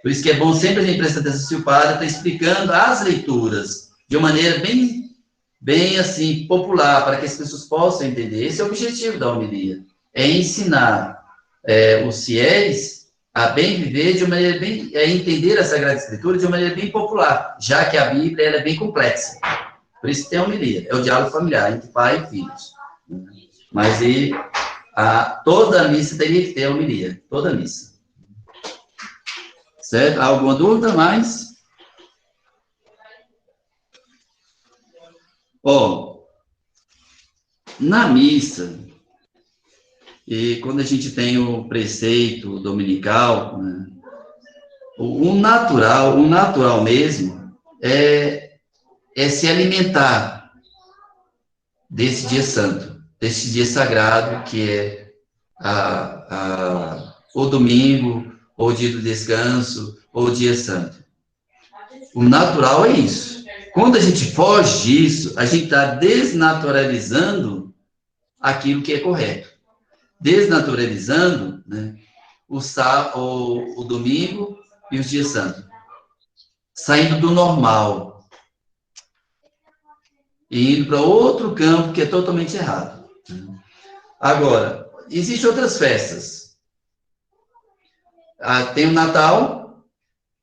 Por isso que é bom sempre a gente prestar atenção se o padre está explicando as leituras de uma maneira bem assim, popular, para que as pessoas possam entender. Esse é o objetivo da homilia. É ensinar os fiéis a bem viver de uma maneira entender a Sagrada Escritura de uma maneira bem popular, já que a Bíblia ela é bem complexa. Por isso que tem a homilia. É o diálogo familiar entre pai e filhos. Mas toda a missa teria que ter a homilia. Toda a missa. Certo? Alguma dúvida mais? Na missa, e quando a gente tem o preceito dominical, né, o natural mesmo é se alimentar desse dia santo, desse dia sagrado que é o domingo, ou o dia do descanso, ou o dia santo. O natural é isso. Quando a gente foge disso, a gente está desnaturalizando aquilo que é correto. Desnaturalizando, né, o domingo e os dias santos. Saindo do normal. E indo para outro campo que é totalmente errado. Agora, existem outras festas. Tem o Natal,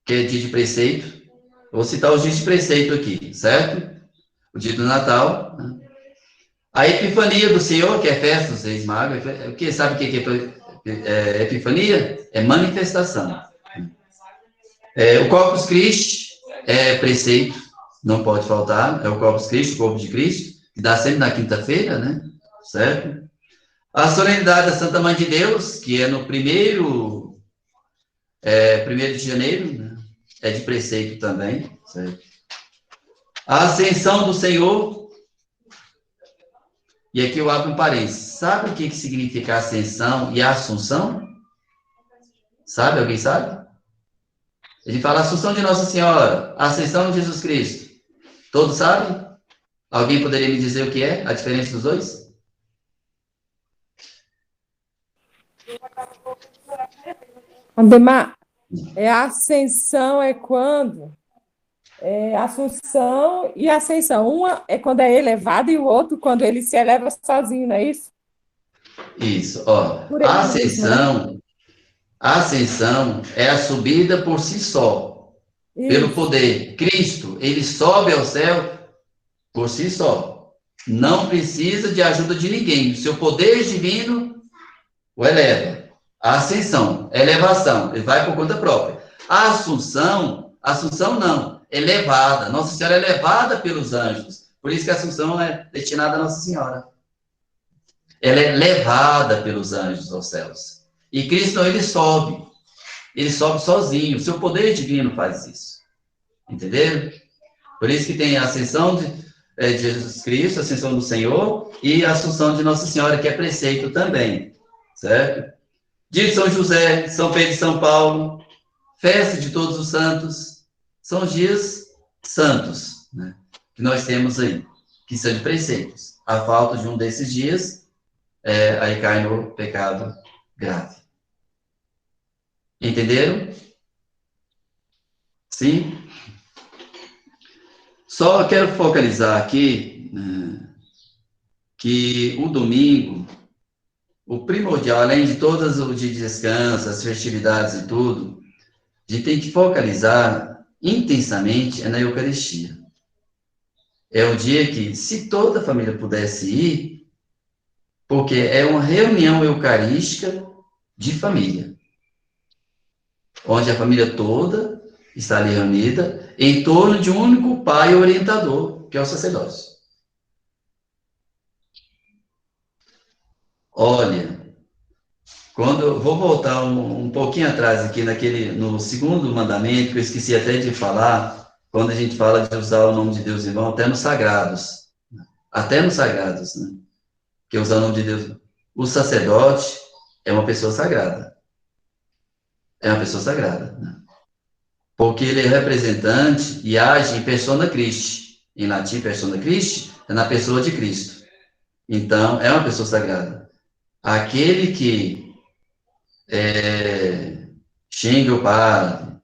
que é dia de preceito. Vou citar os dias de preceito aqui, certo? O dia do Natal. Né? A Epifania do Senhor, que é festa dos Reis Magos. Sabe o que é Epifania? É manifestação. O Corpus Christi é preceito, não pode faltar, é o Corpus Christi, o corpo de Cristo, que dá sempre na quinta-feira, né? Certo? A solenidade da Santa Mãe de Deus, que é no primeiro de janeiro, né? É de preceito também, certo? A Ascensão do Senhor, e aqui eu abro um parênteses. Sabe o que significa ascensão e assunção? Sabe? Alguém sabe? A gente fala Assunção de Nossa Senhora, Ascensão de Jesus Cristo. Todos sabem? Alguém poderia me dizer o que é a diferença dos dois? Andemar, a ascensão é quando? Assunção e ascensão. Uma é quando é elevado e o outro quando ele se eleva sozinho, não é isso? Isso, ó. A ascensão é a subida por si só, pelo poder. Cristo, ele sobe ao céu por si só. Não precisa de ajuda de ninguém. Seu poder divino o eleva. A ascensão, elevação, ele vai por conta própria. A assunção não, elevada. Nossa Senhora é levada pelos anjos. Por isso que a assunção é destinada a Nossa Senhora. Ela é levada pelos anjos aos céus. E Cristo, não, ele sobe sozinho. O seu poder divino faz isso. Entenderam? Por isso que tem a ascensão de Jesus Cristo, a ascensão do Senhor, e a assunção de Nossa Senhora, que é preceito também. Certo? Dia de São José, São Pedro e São Paulo, festa de todos os santos, são os dias santos, né, que nós temos aí, que são de preceitos. A falta de um desses dias, aí cai no pecado grave. Entenderam? Sim? Só quero focalizar aqui, que o domingo, o primordial, além de todas os dias de descanso, as festividades e tudo, a gente tem que focalizar intensamente na Eucaristia. É o dia que, se toda a família pudesse ir, porque é uma reunião eucarística de família, onde a família toda está ali reunida em torno de um único pai orientador, que é o sacerdócio. Olha, quando eu vou voltar um pouquinho atrás aqui no segundo mandamento, que eu esqueci até de falar, quando a gente fala de usar o nome de Deus em vão, até nos sagrados, né? Que é usar o nome de Deus. O sacerdote é uma pessoa sagrada. Né? Porque ele é representante e age em persona Christi. Em latim, persona Christi é na pessoa de Cristo. Então, é uma pessoa sagrada. Aquele que xinga o padre,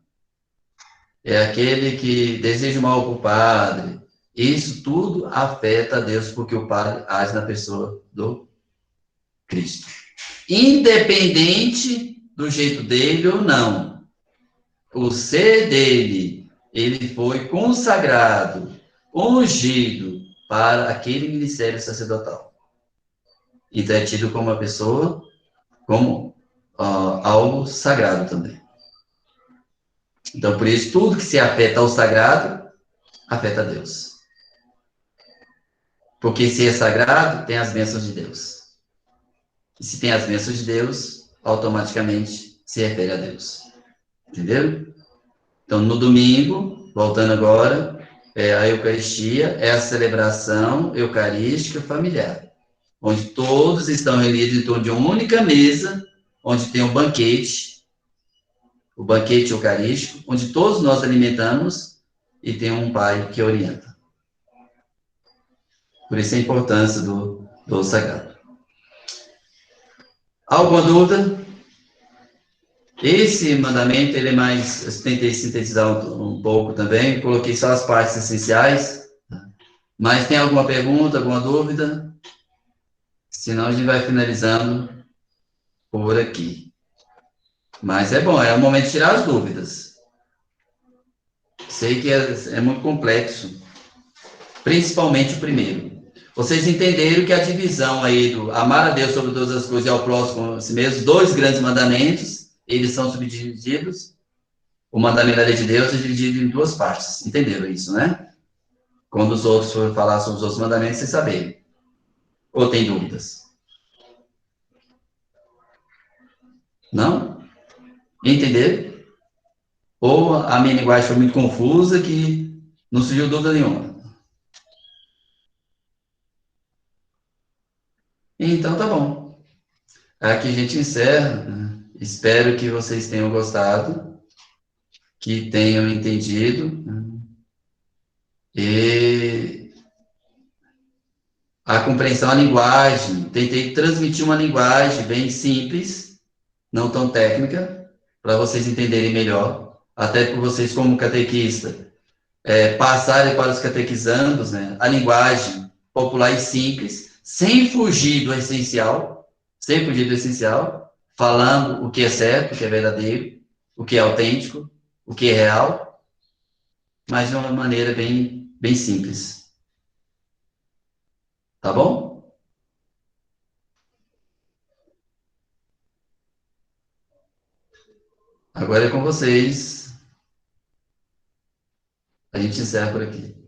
é aquele que deseja mal para o padre, isso tudo afeta a Deus, porque o padre age na pessoa do Cristo. Independente do jeito dele ou não, o ser dele, ele foi consagrado, ungido para aquele ministério sacerdotal. Então é tido como uma pessoa, como algo sagrado também. Então, por isso, tudo que se afeta ao sagrado, afeta a Deus. Porque se é sagrado, tem as bênçãos de Deus. E se tem as bênçãos de Deus, automaticamente se refere a Deus. Entenderam? Então, no domingo, voltando agora, a Eucaristia é a celebração eucarística familiar, onde todos estão reunidos em torno de uma única mesa, onde tem um banquete, o banquete eucarístico, onde todos nós alimentamos e tem um pai que orienta. Por isso a importância do sagrado. Alguma dúvida? Esse mandamento, ele é mais, eu tentei sintetizar um pouco também, coloquei só as partes essenciais, mas tem alguma pergunta, alguma dúvida? Senão a gente vai finalizando por aqui. Mas é bom, é o momento de tirar as dúvidas. Sei que é muito complexo, principalmente o primeiro. Vocês entenderam que a divisão aí do amar a Deus sobre todas as coisas e ao próximo, assim mesmo, 2 grandes mandamentos, eles são subdivididos. o mandamento da lei de Deus é dividido em duas partes. Entenderam isso, né? Quando os outros forem falar sobre os outros mandamentos, vocês saberem. Ou tem dúvidas? Não? Entenderam? Ou a minha linguagem foi muito confusa que não surgiu dúvida nenhuma? Então, tá bom. Aqui a gente encerra. Espero que vocês tenham gostado, que tenham entendido. E a compreensão, a linguagem. Tentei transmitir uma linguagem bem simples, não tão técnica, para vocês entenderem melhor. Até por vocês, como catequista, passarem para os catequizandos, né, a linguagem popular e simples, sem fugir do essencial, falando o que é certo, o que é verdadeiro, o que é autêntico, o que é real, mas de uma maneira bem simples. Tá bom? Agora é com vocês. A gente encerra por aqui.